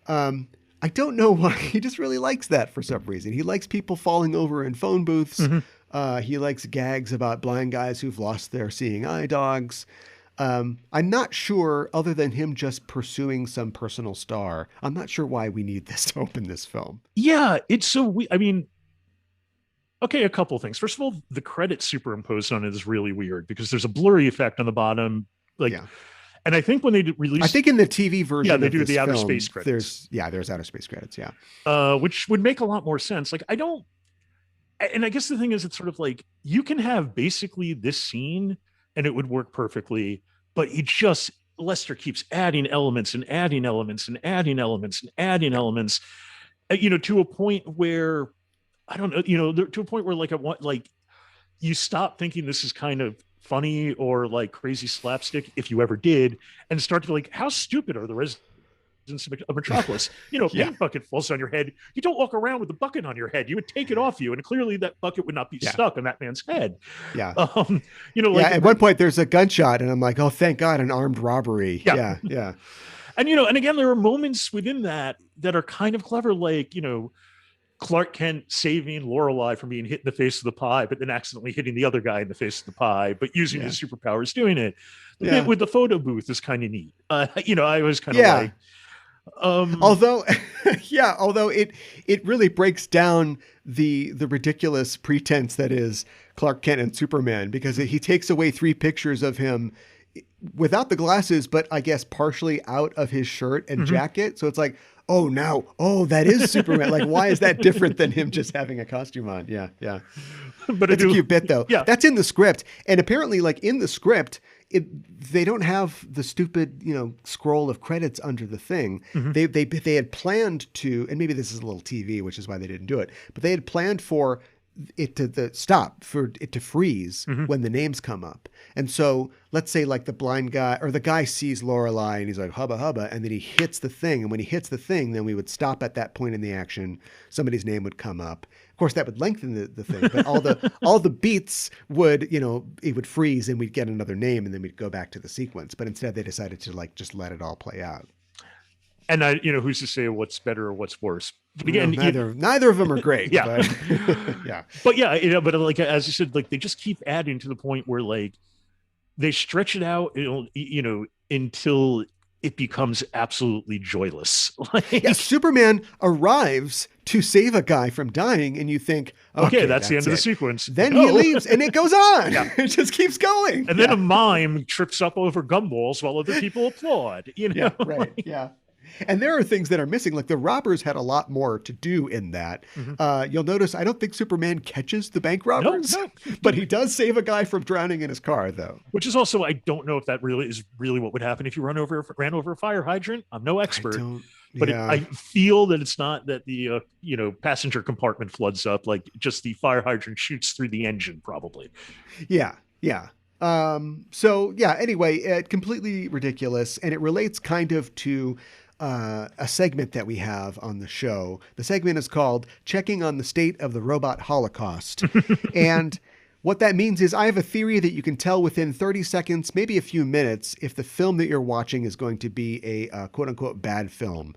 I don't know why. He just really likes that for some reason. He likes people falling over in phone booths. He likes gags about blind guys who've lost their seeing eye dogs. I'm not sure, other than him just pursuing some personal star, I'm not sure why we need this to open this film. Yeah, it's so I mean, okay, a couple of things. First of all, the credits superimposed on it is really weird because there's a blurry effect on the bottom. And I think when they released, I think in the TV version, they do the outer space credits. There's outer space credits. Which would make a lot more sense. Like and I guess the thing is, it's sort of like you can have basically this scene and it would work perfectly, but Lester keeps adding elements and adding elements and adding elements and adding elements, to a point where I don't know, you know, to a point where like I want like you stop thinking this is kind of funny or like crazy slapstick if you ever did, and start to be like, how stupid are the residents of Metropolis? You know, a Yeah. paint bucket falls on your head. You don't walk around with a bucket on your head. You would take it off you, and clearly that bucket would not be Yeah. stuck on that man's head. Yeah. You know, like at one point there's a gunshot, and I'm like, oh, thank God, an armed robbery. Yeah. Yeah. And you know, and again, there are moments within that that are kind of clever, like, you know, Clark Kent saving Lorelei from being hit in the face of the pie, but then accidentally hitting the other guy in the face of the pie, but using his superpowers doing it. The bit with the photo booth is kind of neat. You know, I was kind of like, although it really breaks down the ridiculous pretense that is Clark Kent and Superman, because he takes away 3 pictures of him without the glasses, but I guess partially out of his shirt and jacket. So it's like, that is Superman. Like, why is that different than him just having a costume on? Yeah. But it's a cute bit though. Yeah. That's in the script. And apparently, like, in the script, they don't have the stupid, you know, scroll of credits under the thing. They had planned to, and maybe this is a little TV, which is why they didn't do it, but they had planned for it to stop, for it to freeze when the names come up. And so let's say like the blind guy or the guy sees Lorelei and he's like, hubba hubba. And then he hits the thing. And when he hits the thing, then we would stop at that point in the action. Somebody's name would come up. Of course, that would lengthen the thing, but all the beats would, you know, it would freeze and we'd get another name and then we'd go back to the sequence. But instead they decided to like, just let it all play out. And you know, who's to say what's better or what's worse? But again, neither of them are great. Yeah. But, But yeah, you know, but like, as you said, like they just keep adding to the point where like they stretch it out, you know, until it becomes absolutely joyless. Like, Superman arrives to save a guy from dying, and you think, okay, that's the end of the sequence. Then he leaves, and it goes on. It just keeps going. And then a mime trips up over gumballs while other people applaud. You know, Yeah. And there are things that are missing. Like the robbers had a lot more to do in that. You'll notice, I don't think Superman catches the bank robbers, but he does save a guy from drowning in his car, though. Which is also, I don't know if that really is what would happen if you ran over a fire hydrant. I'm no expert, but I feel that it's not that the you know, passenger compartment floods up, like just the fire hydrant shoots through the engine, probably. Yeah. Anyway, completely ridiculous, and it relates kind of to a segment that we have on the show. The segment is called Checking on the State of the Robot Holocaust. And what that means is I have a theory that you can tell within 30 seconds, maybe a few minutes, if the film that you're watching is going to be a quote unquote bad film.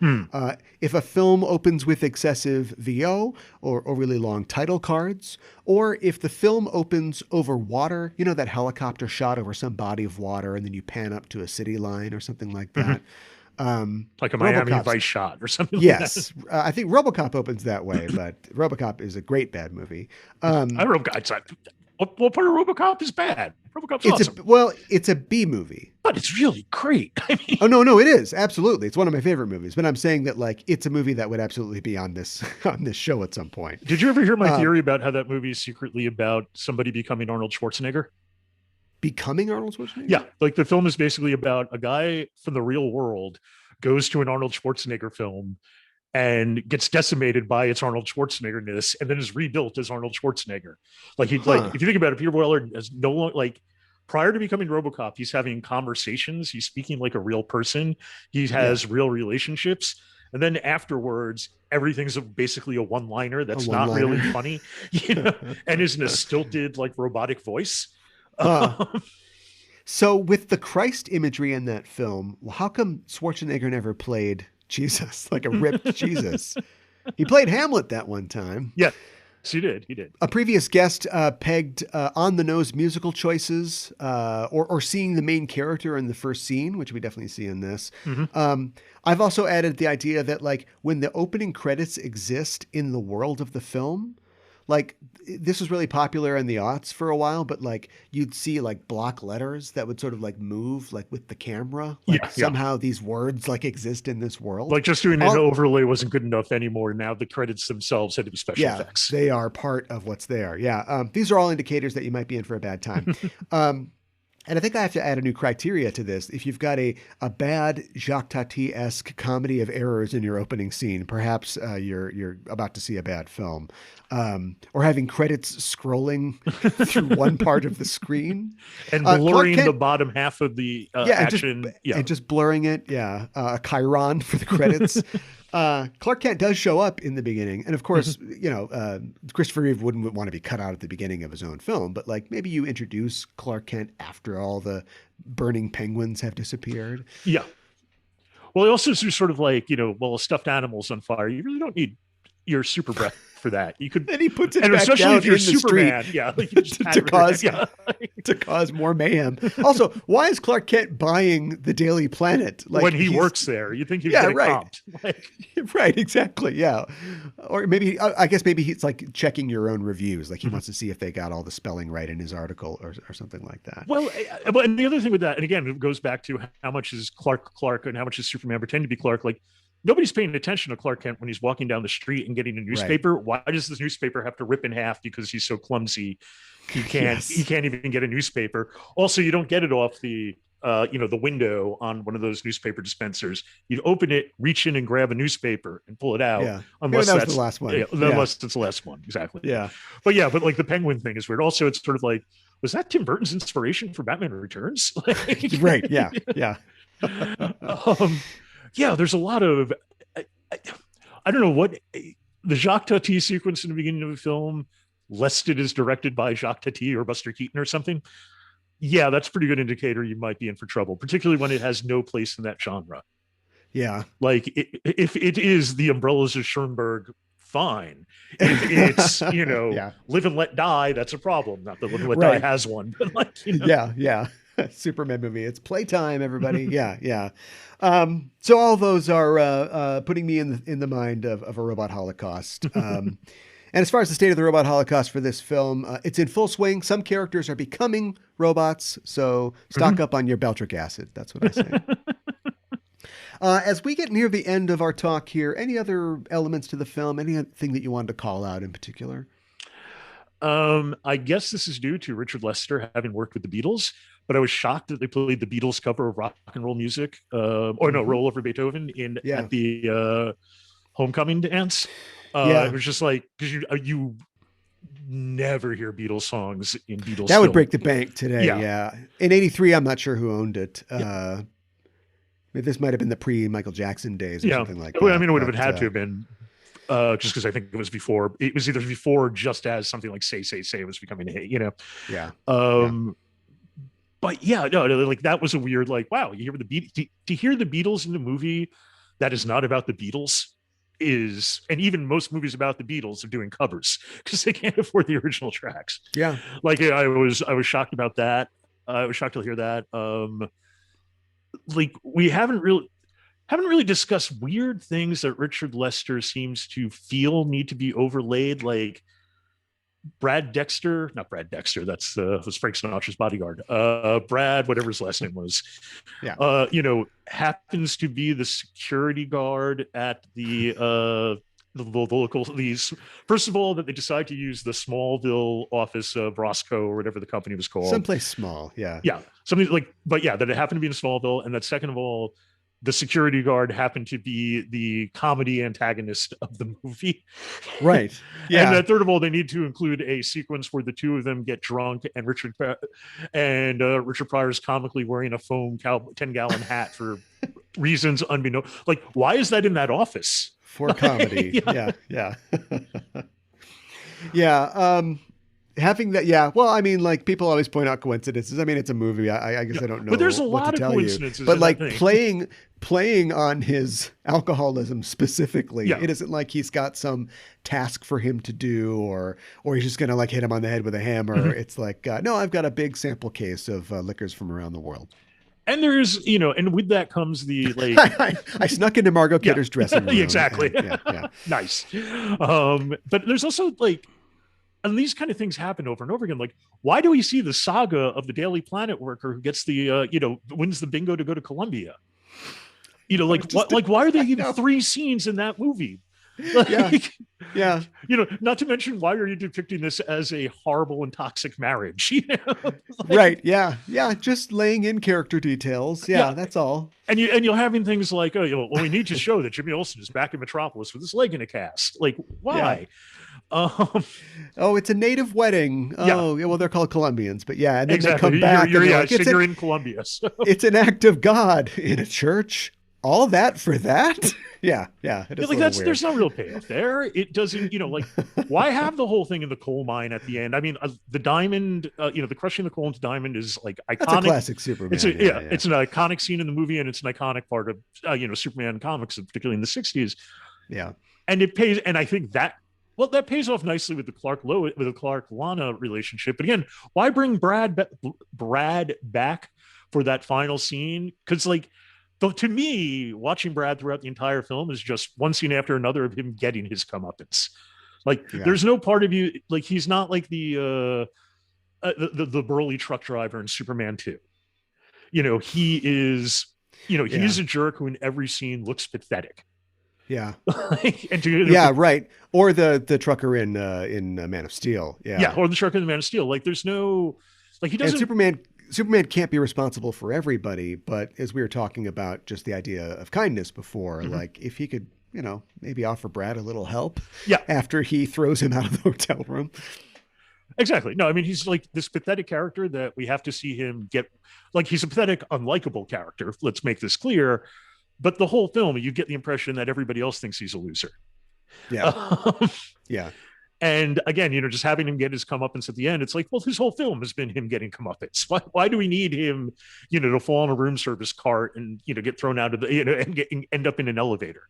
If a film opens with excessive VO or really long title cards, or if the film opens over water, you know, that helicopter shot over some body of water and then you pan up to a city line or something like that. Like a Miami Vice shot or something. Yes. I think RoboCop opens that way, but RoboCop is a great bad movie. What part of RoboCop is bad? RoboCop's awesome. It's a B movie. But it's really great. I mean, oh, no, it is. Absolutely. It's one of my favorite movies. But I'm saying that like it's a movie that would absolutely be on this show at some point. Did you ever hear my theory about how that movie is secretly about somebody becoming Arnold Schwarzenegger? Becoming Arnold Schwarzenegger? Yeah, like the film is basically about a guy from the real world goes to an Arnold Schwarzenegger film and gets decimated by its Arnold Schwarzenegger-ness and then is rebuilt as Arnold Schwarzenegger. Like like if you think about it, Peter Weller has no longer, like, prior to becoming RoboCop, he's having conversations, he's speaking like a real person, he has real relationships. And then afterwards, everything's basically a one-liner that's not really funny, you know, and is in a stilted, like, robotic voice. So with the Christ imagery in that film, how come Schwarzenegger never played Jesus, like a ripped Jesus? He played Hamlet that one time. Yeah, he did. A previous guest pegged on-the-nose musical choices or seeing the main character in the first scene, which we definitely see in this. I've also added the idea that like when the opening credits exist in the world of the film, like this was really popular in the aughts for a while, but like you'd see like block letters that would sort of like move like with the camera. Like somehow these words like exist in this world. Like just doing an overlay wasn't good enough anymore. Now the credits themselves had to be special effects. They are part of what's there. These are all indicators that you might be in for a bad time. And I think I have to add a new criteria to this. If you've got a bad Jacques Tati-esque comedy of errors in your opening scene, perhaps you're about to see a bad film. Or having credits scrolling through one part of the screen. And blurring the bottom half of the action. And just blurring it. Yeah. A chyron for the credits. Clark Kent does show up in the beginning. And of course, Christopher Reeve wouldn't want to be cut out at the beginning of his own film, but like maybe you introduce Clark Kent after all the burning penguins have disappeared. Yeah. Well, it also sort of like, a stuffed animal's on fire. You really don't need your super breath for that. You could, and he puts it and back especially down if you're in the Superman, street, like you just to cause more mayhem. Also, why is Clark Kent buying the Daily Planet? Like when he works there, you think he'd get comped. Right, exactly, yeah. Or maybe, I guess maybe he's like checking your own reviews, like he wants to see if they got all the spelling right in his article or something like that. Well, and the other thing with that, and again, it goes back to how much is Clark and how much is Superman pretending to be Clark. Like, nobody's paying attention to Clark Kent when he's walking down the street and getting a newspaper. Right. Why does this newspaper have to rip in half because he's so clumsy? He can't even get a newspaper. Also, you don't get it off the window on one of those newspaper dispensers. You'd open it, reach in and grab a newspaper and pull it out. Yeah. Unless that's the last one. Unless it's the last one. Exactly. Yeah. But like the penguin thing is weird. Also, it's sort of like, was that Tim Burton's inspiration for Batman Returns? Right. Yeah. Yeah. There's a lot of, I don't know what the Jacques Tati sequence in the beginning of the film, lest it is directed by Jacques Tati or Buster Keaton or something. Yeah, that's a pretty good indicator you might be in for trouble, particularly when it has no place in that genre. Yeah. Like if it is the Umbrellas of Schoenberg, fine. If it's, Live and Let Die, that's a problem. Not that Live and Let Die has one, but like, Yeah. Superman movie. It's playtime, everybody. Yeah. So all those are putting me in the mind of a robot holocaust. And as far as the state of the robot holocaust for this film, it's in full swing. Some characters are becoming robots, so stock up on your Beltric acid. That's what I say. As we get near the end of our talk here, any other elements to the film? Anything that you wanted to call out in particular? I guess this is due to Richard Lester having worked with the Beatles, but I was shocked that they played the Beatles cover of rock and roll music, Roll Over Beethoven at the homecoming dance. It was just like, because you never hear Beatles songs in Beatles. That would break the bank today. Yeah. In '83, I'm not sure who owned it. This might have been the pre-Michael Jackson days or something like that. Well, I mean, it would have had to have been. Just because I think it was either before just as something like Say was becoming a hit, Yeah. But like that was a weird, like, wow, you hear to hear the Beatles in the movie that is not about the Beatles is, and even most movies about the Beatles are doing covers because they can't afford the original tracks. Yeah. Like I was shocked about that. I was shocked to hear that. Like we haven't really discussed weird things that Richard Lester seems to feel need to be overlaid, like not Brad Dexter, that's was Frank Sinatra's bodyguard. Brad, whatever his last name was, happens to be the security guard at the local, first of all, that they decide to use the Smallville office of Roscoe or whatever the company was called. Someplace small, something like, that it happened to be in Smallville, and that second of all, the security guard happened to be the comedy antagonist of the movie. Right. Yeah. And third of all, they need to include a sequence where the two of them get drunk and Richard Pryor is comically wearing a foam 10-gallon hat for reasons unbeknown. Like, why is that in that office? For comedy. Yeah. Yeah. Having that, well, I mean, like people always point out coincidences. I mean, it's a movie. I guess I don't know. But there's a lot of coincidences. But like playing on his alcoholism specifically, it isn't like he's got some task for him to do, or he's just gonna like hit him on the head with a hammer. Mm-hmm. It's like, no, I've got a big sample case of liquors from around the world. And there's, and with that comes the like. I snuck into Margot Kidder's dressing room. Exactly. Yeah. Nice. But there's also like. And these kind of things happen over and over again. Like, why do we see the saga of the Daily Planet worker who gets the, wins the bingo to go to Columbia? Why are there even 3 scenes in that movie? Yeah. Like, Yeah. not to mention, why are you depicting this as a horrible and toxic marriage? Right. Yeah. Yeah. Just laying in character details. Yeah. That's all. And you're having things like, well, we need to show that Jimmy Olsen is back in Metropolis with his leg in a cast. Like, why? Oh, it's a native wedding. Oh, yeah. Well, they're called Colombians, but yeah, and then exactly. they come back. You're in Colombia. So. It's an act of God in a church. All that for that? Yeah. It is like there's no real payoff there. It doesn't, like, why have the whole thing in the coal mine at the end? I mean, the diamond, the crushing the coal into diamond is like iconic. That's a classic Superman. It's an iconic scene in the movie, and it's an iconic part of Superman comics, particularly in the 60s. Yeah, and it pays, and I think that pays off nicely with the Clark Lana relationship. But again, why bring Brad back for that final scene? Because to me, watching Brad throughout the entire film is just one scene after another of him getting his comeuppance. There's no part of you, he's not like the burly truck driver in Superman 2. He is, he's a jerk who in every scene looks pathetic. Yeah. Right. Or the trucker in Man of Steel. Yeah. Or the trucker in Man of Steel. There's no, he doesn't. And Superman can't be responsible for everybody, but as we were talking about just the idea of kindness before, if he could, maybe offer Brad a little help after he throws him out of the hotel room. Exactly. No, I mean, he's like this pathetic character that we have to see him get, he's a pathetic, unlikable character. Let's make this clear. But the whole film, you get the impression that everybody else thinks he's a loser. Yeah. Yeah. And again, just having him get his comeuppance at the end, it's like, well, his whole film has been him getting comeuppance. Why do we need him, to fall on a room service cart and, get thrown out of the, and end up in an elevator?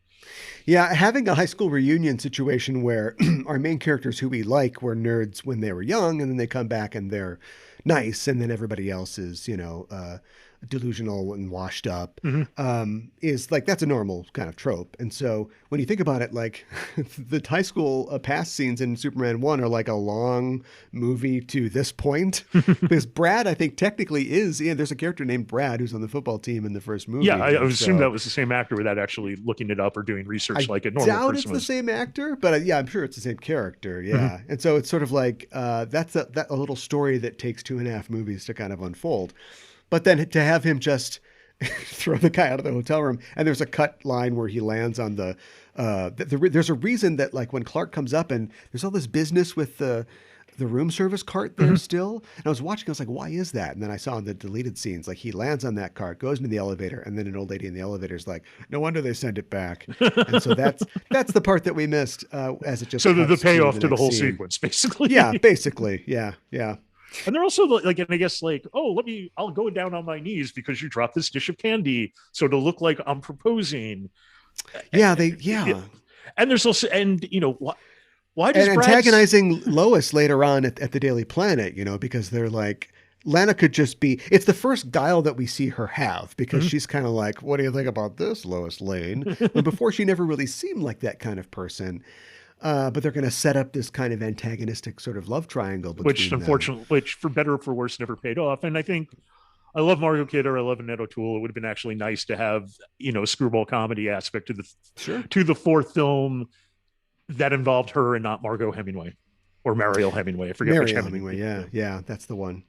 Yeah. Having a high school reunion situation where our main characters who we like were nerds when they were young, and then they come back and they're nice. And then everybody else is, delusional and washed up, is that's a normal kind of trope. And so when you think about it, the high school past scenes in Superman 1 are a long movie to this point, because Brad, I think technically is, there's a character named Brad who's on the football team in the first movie. Yeah, I assume that was the same actor without actually looking it up or doing research like a normal person. I doubt it's the same actor, but I'm sure it's the same character. Yeah. And so it's sort of that's a little story that takes 2.5 movies to kind of unfold. But then to have him just throw the guy out of the hotel room, and there's a cut line where he lands on there's a reason that when Clark comes up and there's all this business with the room service cart there still. And I was watching, I was like, why is that? And then I saw in the deleted scenes, he lands on that cart, goes into the elevator, and then an old lady in the elevator is like, no wonder they sent it back. And so that's the part that we missed as it just. So the payoff to the whole sequence, basically. Yeah, basically. Yeah. And they're also and I guess I'll go down on my knees because you dropped this dish of candy. So to look like I'm proposing. Yeah. And there's also, why does and antagonizing Lois later on at the Daily Planet, because they're Lana could just be, it's the first guile that we see her have, because she's kind of what do you think about this, Lois Lane? And before, she never really seemed like that kind of person. But they're going to set up this kind of antagonistic sort of love triangle between which for better or for worse never paid off. And I think I love Margot Kidder, I love Annette O'Toole. It would have been actually nice to have a screwball comedy aspect to the fourth film that involved her and not Margot Hemingway or Mariel Hemingway. I forget which Hemingway. Yeah, that's the one.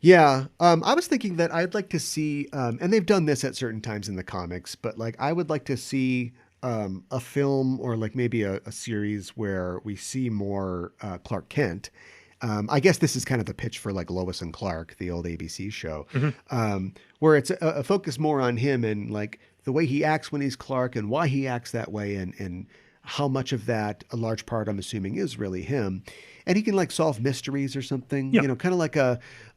Yeah, I was thinking that I'd like to see, and they've done this at certain times in the comics, but I would like to see a film or maybe a series where we see more Clark Kent. I guess this is kind of the pitch for Lois and Clark, the old ABC show, where it's a focus more on him and the way he acts when he's Clark and why he acts that way, and how much of that, a large part, I'm assuming, is really him. And he can solve mysteries or something, kind of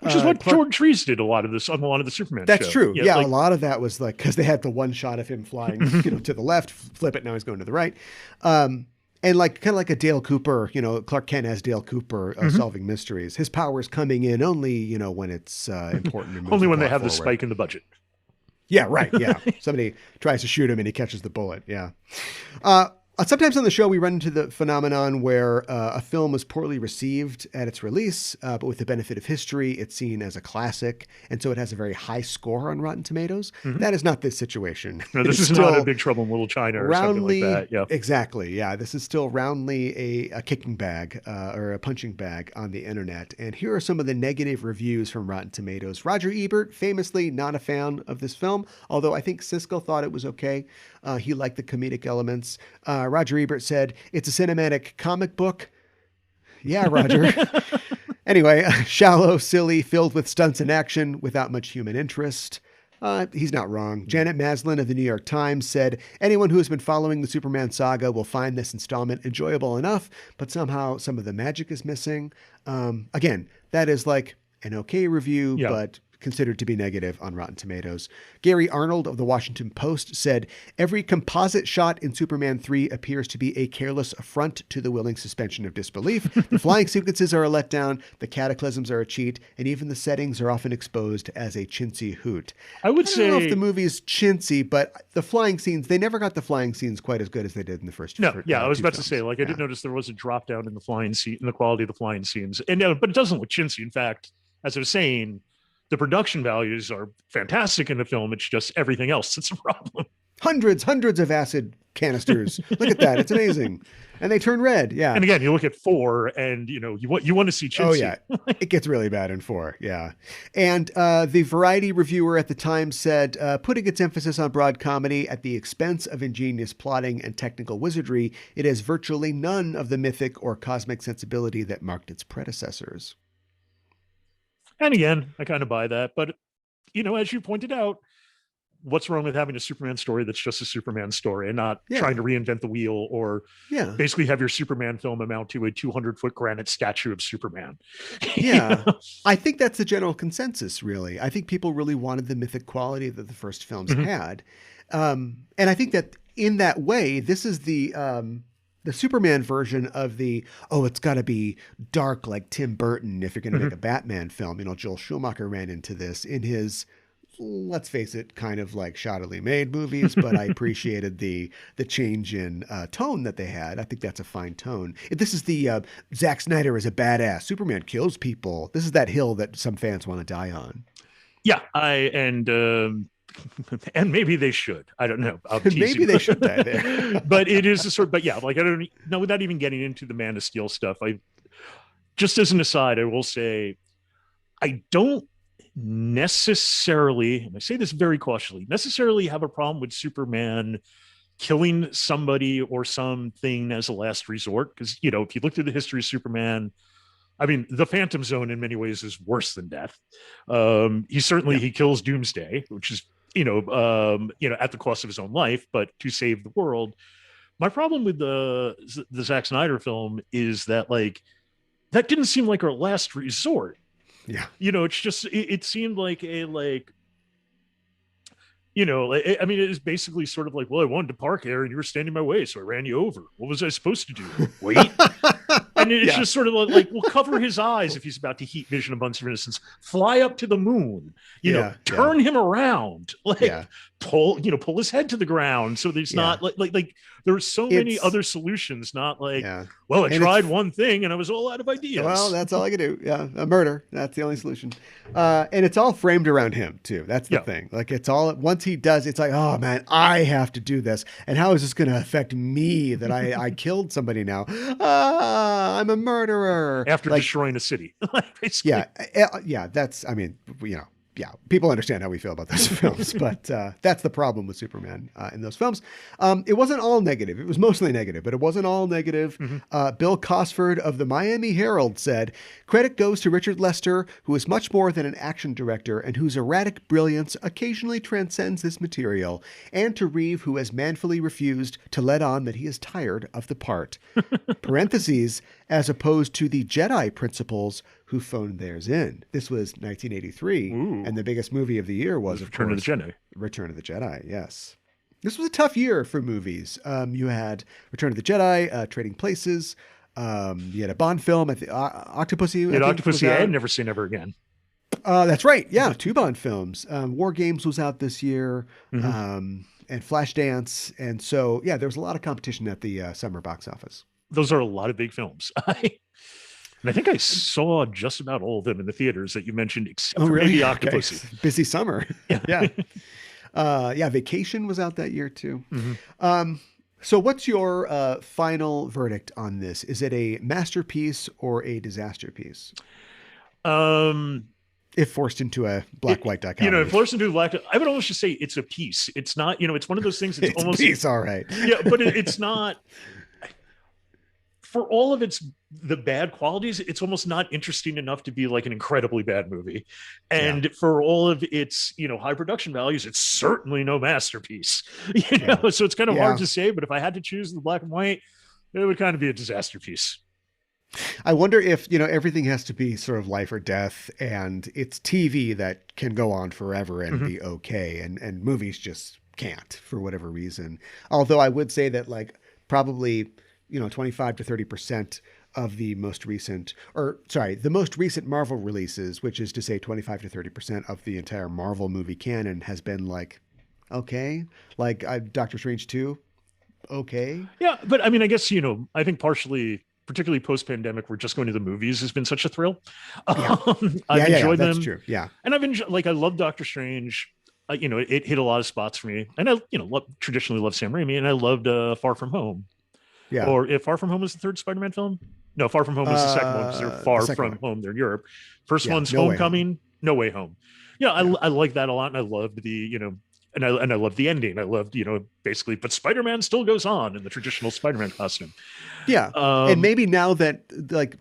which is what Clark... George Reese did a lot of this on a lot of the Superman That's show. True. Yeah, a lot of that was because they had the one shot of him flying, to the left, flip it, now he's going to the right. And kind of like a Dale Cooper, Clark Kent as Dale Cooper solving mysteries. His power's coming in only, when it's important. Only when they have the spike in the budget. Yeah, right. Yeah. Somebody tries to shoot him and he catches the bullet. Yeah. Sometimes on the show, we run into the phenomenon where a film was poorly received at its release, but with the benefit of history, it's seen as a classic, and so it has a very high score on Rotten Tomatoes. Mhm. That is not this situation. No, this is not a Big Trouble in Little China or roundly, something like that. Yeah, exactly. Yeah, this is still roundly a kicking bag or a punching bag on the internet. And here are some of the negative reviews from Rotten Tomatoes. Roger Ebert, famously not a fan of this film, although I think Siskel thought it was okay. He liked the comedic elements. Roger Ebert said, "It's a cinematic comic book." Yeah, Roger. Anyway, shallow, silly, filled with stunts and action without much human interest. He's not wrong. Janet Maslin of the New York Times said, "Anyone who has been following the Superman saga will find this installment enjoyable enough, but somehow some of the magic is missing." Again, that is like an okay review, but considered to be negative on Rotten Tomatoes. Gary Arnold of the Washington Post said, "Every composite shot in Superman 3 appears to be a careless affront to the willing suspension of disbelief. The flying sequences are a letdown, the cataclysms are a cheat, and even the settings are often exposed as a chintzy hoot." I don't know if the movie is chintzy, but the flying scenes, they never got the flying scenes quite as good as they did in the first No, I was about to say, like, I did notice there was a drop down in the flying scene, in the quality of the flying scenes. And but it doesn't look chintzy. In fact, as I was saying, the production values are fantastic in the film. It's just everything else that's a problem. Hundreds of acid canisters. Look at that. It's amazing. And they turn red. Yeah. And again, you look at 4 and, you want to see chintzy. Oh, yeah. It gets really bad in 4. Yeah. And the Variety reviewer at the time said, putting its emphasis on broad comedy at the expense of ingenious plotting and technical wizardry, it has virtually none of the mythic or cosmic sensibility that marked its predecessors. And again, I kind of buy that. But, as you pointed out, what's wrong with having a Superman story that's just a Superman story and not trying to reinvent the wheel or basically have your Superman film amount to a 200-foot granite statue of Superman? Yeah. I think that's the general consensus, really. I think people really wanted the mythic quality that the first films had. And I think that in that way, this is the Superman version of it's got to be dark like Tim Burton if you're going to make a Batman film. Joel Schumacher ran into this in his, let's face it, kind of like shoddily made movies, but I appreciated the change in tone that they had. I think that's a fine tone. This is the Zack Snyder is a badass. Superman kills people. This is that hill that some fans want to die on. Yeah, and maybe they should. I don't know. Maybe they should die there. But it is a sort of, but yeah, like I don't know, without even getting into the Man of Steel stuff, just as an aside, I will say, I don't necessarily, and I say this very cautiously, necessarily have a problem with Superman killing somebody or something as a last resort. Because, if you look through the history of Superman, I mean, the Phantom Zone in many ways is worse than death. He kills Doomsday, which is, at the cost of his own life, but to save the world. My problem with the Zack Snyder film is that, like, that didn't seem like our last resort. Yeah. It's just, it seemed like it is basically sort of like, well, I wanted to park there and you were standing in my way, so I ran you over. What was I supposed to do? Wait. And it's just sort of like, we'll cover his eyes if he's about to heat vision a bunch of innocents, fly up to the moon, turn him around, pull his head to the ground. So there's not like there's so many other solutions, not like, well, I tried one thing and I was all out of ideas. Well, that's all I could do. Yeah. A murder. That's the only solution. And it's all framed around him too. That's the thing. Like, it's all, once he does, it's like, oh man, I have to do this. And how is this going to affect me that I killed somebody now? I'm a murderer. After destroying a city. Yeah. That's, people understand how we feel about those films, but that's the problem with Superman in those films. It wasn't all negative. It was mostly negative, but it wasn't all negative. Bill Cosford of the Miami Herald said, "Credit goes to Richard Lester, who is much more than an action director and whose erratic brilliance occasionally transcends this material, and to Reeve, who has manfully refused to let on that he is tired of the part." Parentheses, as opposed to the Jedi principles who phoned theirs in. This was 1983, and the biggest movie of the year was, of Return course, of the Jedi. Return of the Jedi, yes. This was a tough year for movies. You had Return of the Jedi, Trading Places. You had a Bond film at the Octopussy. Octopussy, I had Never Say Never Again. That's right. Yeah, two Bond films. War Games was out this year, and Flashdance, and so yeah, there was a lot of competition at the summer box office. Those are a lot of big films. And I think I saw just about all of them in the theaters that you mentioned, except for maybe Octopussy. Okay. Busy summer. Yeah. Yeah. Vacation was out that year too. So what's your final verdict on this? Is it a masterpiece or a disaster piece? If forced into a black-white dichotomy. If forced into a black, I would almost just say it's a piece. It's not, it's one of those things that's it's almost a piece, all right. Yeah, but it's not, for all of the bad qualities, it's almost not interesting enough to be like an incredibly bad movie. And for all of its, high production values, it's certainly no masterpiece. So it's kind of hard to say, but if I had to choose the black and white, it would kind of be a disaster piece. I wonder if, everything has to be sort of life or death, and it's TV that can go on forever and be okay. And movies just can't for whatever reason. Although I would say that probably, 25 to 30% of the most recent Marvel releases, which is to say 25 to 30% of the entire Marvel movie canon has been okay. Doctor Strange 2. Okay. Yeah. But I mean, I guess, I think particularly post-pandemic, where just going to the movies has been such a thrill. I've enjoyed them. That's true. Yeah. And I've enjoyed, I love Doctor Strange. It hit a lot of spots for me. And I, traditionally love Sam Raimi, and I loved Far From Home. Yeah. Or if Far From Home was the third Spider-Man film? No, Far From Home was the second one, because they're far from home. They're in Europe. First one's Homecoming, No Way Home. Yeah, I like that a lot. And I loved the, and I loved the ending. I loved, basically, but Spider-Man still goes on in the traditional Spider-Man costume. Yeah. And maybe now that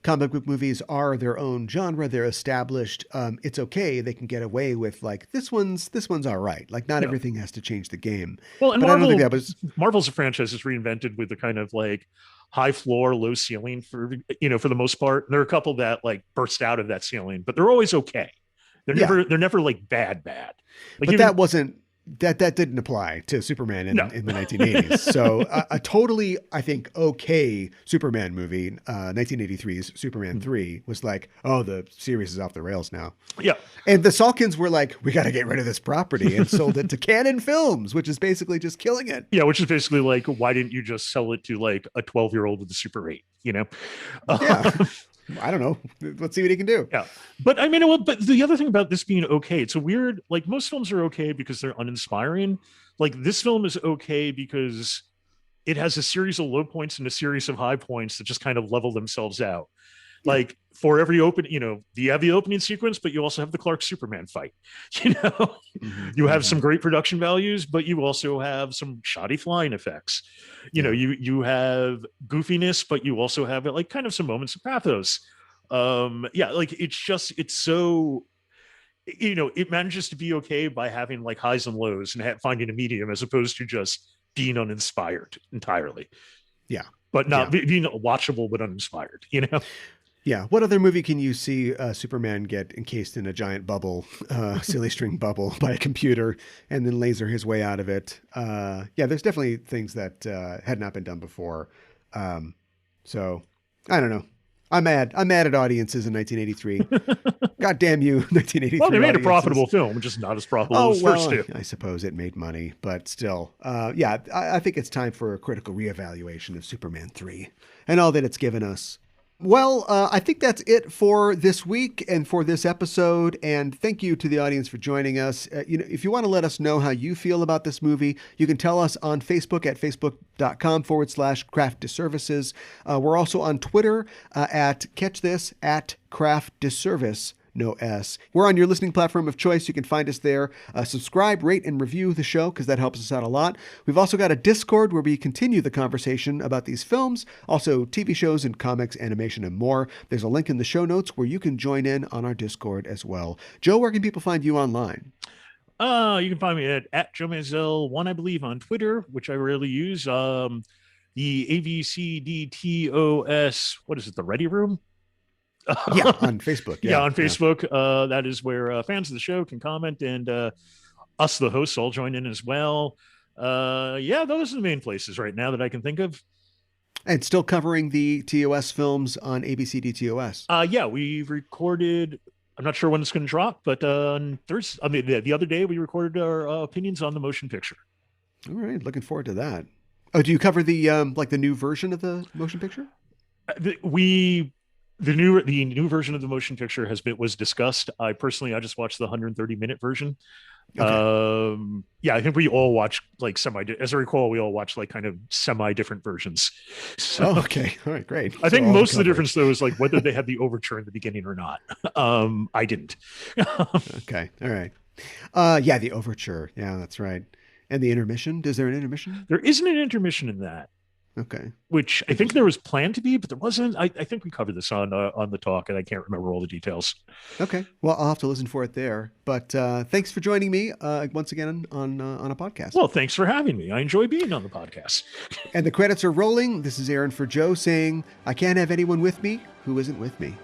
comic book movies are their own genre, they're established, it's okay. They can get away with this one's all right. Not everything has to change the game. Well, and Marvel's a franchise that's reinvented with the kind of high floor, low ceiling for the most part. And there are a couple that burst out of that ceiling, but they're always okay. They're never bad. But that wasn't, that didn't apply to Superman in the 1980s. So a totally, I think, okay Superman movie, 1983's Superman 3 was the series is off the rails now. Yeah. And the Salkins were we got to get rid of this property, and sold it to Canon Films, which is basically just killing it. Yeah. Which is basically why didn't you just sell it to a 12-year-old with a Super 8, Yeah. I don't know. Let's see what he can do. Yeah. But I mean, but the other thing about this being okay, it's a weird, most films are okay because they're uninspiring. This film is okay because it has a series of low points and a series of high points that just kind of level themselves out. For every you have the opening sequence, but you also have the Clark Superman fight. You have some great production values, but you also have some shoddy flying effects. You have goofiness, but you also have kind of some moments of pathos. It's so, it manages to be okay by having highs and lows and finding a medium, as opposed to just being uninspired entirely. Yeah. But not being watchable, but uninspired, Yeah. What other movie can you see Superman get encased in a giant bubble, silly string bubble by a computer, and then laser his way out of it? There's definitely things that had not been done before. So I don't know. I'm mad at audiences in 1983. God damn you, 1983. Well, they made a profitable film, just not as profitable as first two. I suppose it made money, but still. I think it's time for a critical reevaluation of Superman 3 and all that it's given us. Well, I think that's it for this week and for this episode. And thank you to the audience for joining us. If you want to let us know how you feel about this movie, you can tell us on Facebook at facebook.com/craftdisservices. We're also on Twitter at craftdisservice. No S. We're on your listening platform of choice. You can find us there. Subscribe, rate, and review the show because that helps us out a lot. We've also got a Discord where we continue the conversation about these films, also TV shows and comics, animation, and more. There's a link in the show notes where you can join in on our Discord as well. Joe, where can people find you online? You can find me at Joe Mazel 1, I believe, on Twitter, which I rarely use. The AVCDTOS, what is it, the Ready Room? On Facebook. On Facebook. That is where fans of the show can comment, and us, the hosts, all join in as well. Those are the main places right now that I can think of. And still covering the TOS films on ABCD TOS. We recorded I'm not sure when it's going to drop, but Thursday, I mean, the other day we recorded our opinions on the motion picture. All right, looking forward to that. Oh, do you cover the like the new version of the motion picture? The new version of the motion picture was discussed. I just watched the 130-minute version. Okay. Yeah, I think we all watched like as I recall, we all watched like kind of semi-different versions. So, oh, okay. All right, great. I think most of the difference though is like whether they had the overture in the beginning or not. I didn't. Okay. All right. Yeah, the overture. Yeah, that's right. And the intermission? Is there an intermission? There isn't an intermission in that. Okay. Which I think there was planned to be, but there wasn't. I think we covered this on the talk, and I can't remember all the details. Okay. Well, I'll have to listen for it there. But thanks for joining me once again on a podcast. Well, thanks for having me. I enjoy being on the podcast. And the credits are rolling. This is Aaron for Joe saying, I can't have anyone with me who isn't with me.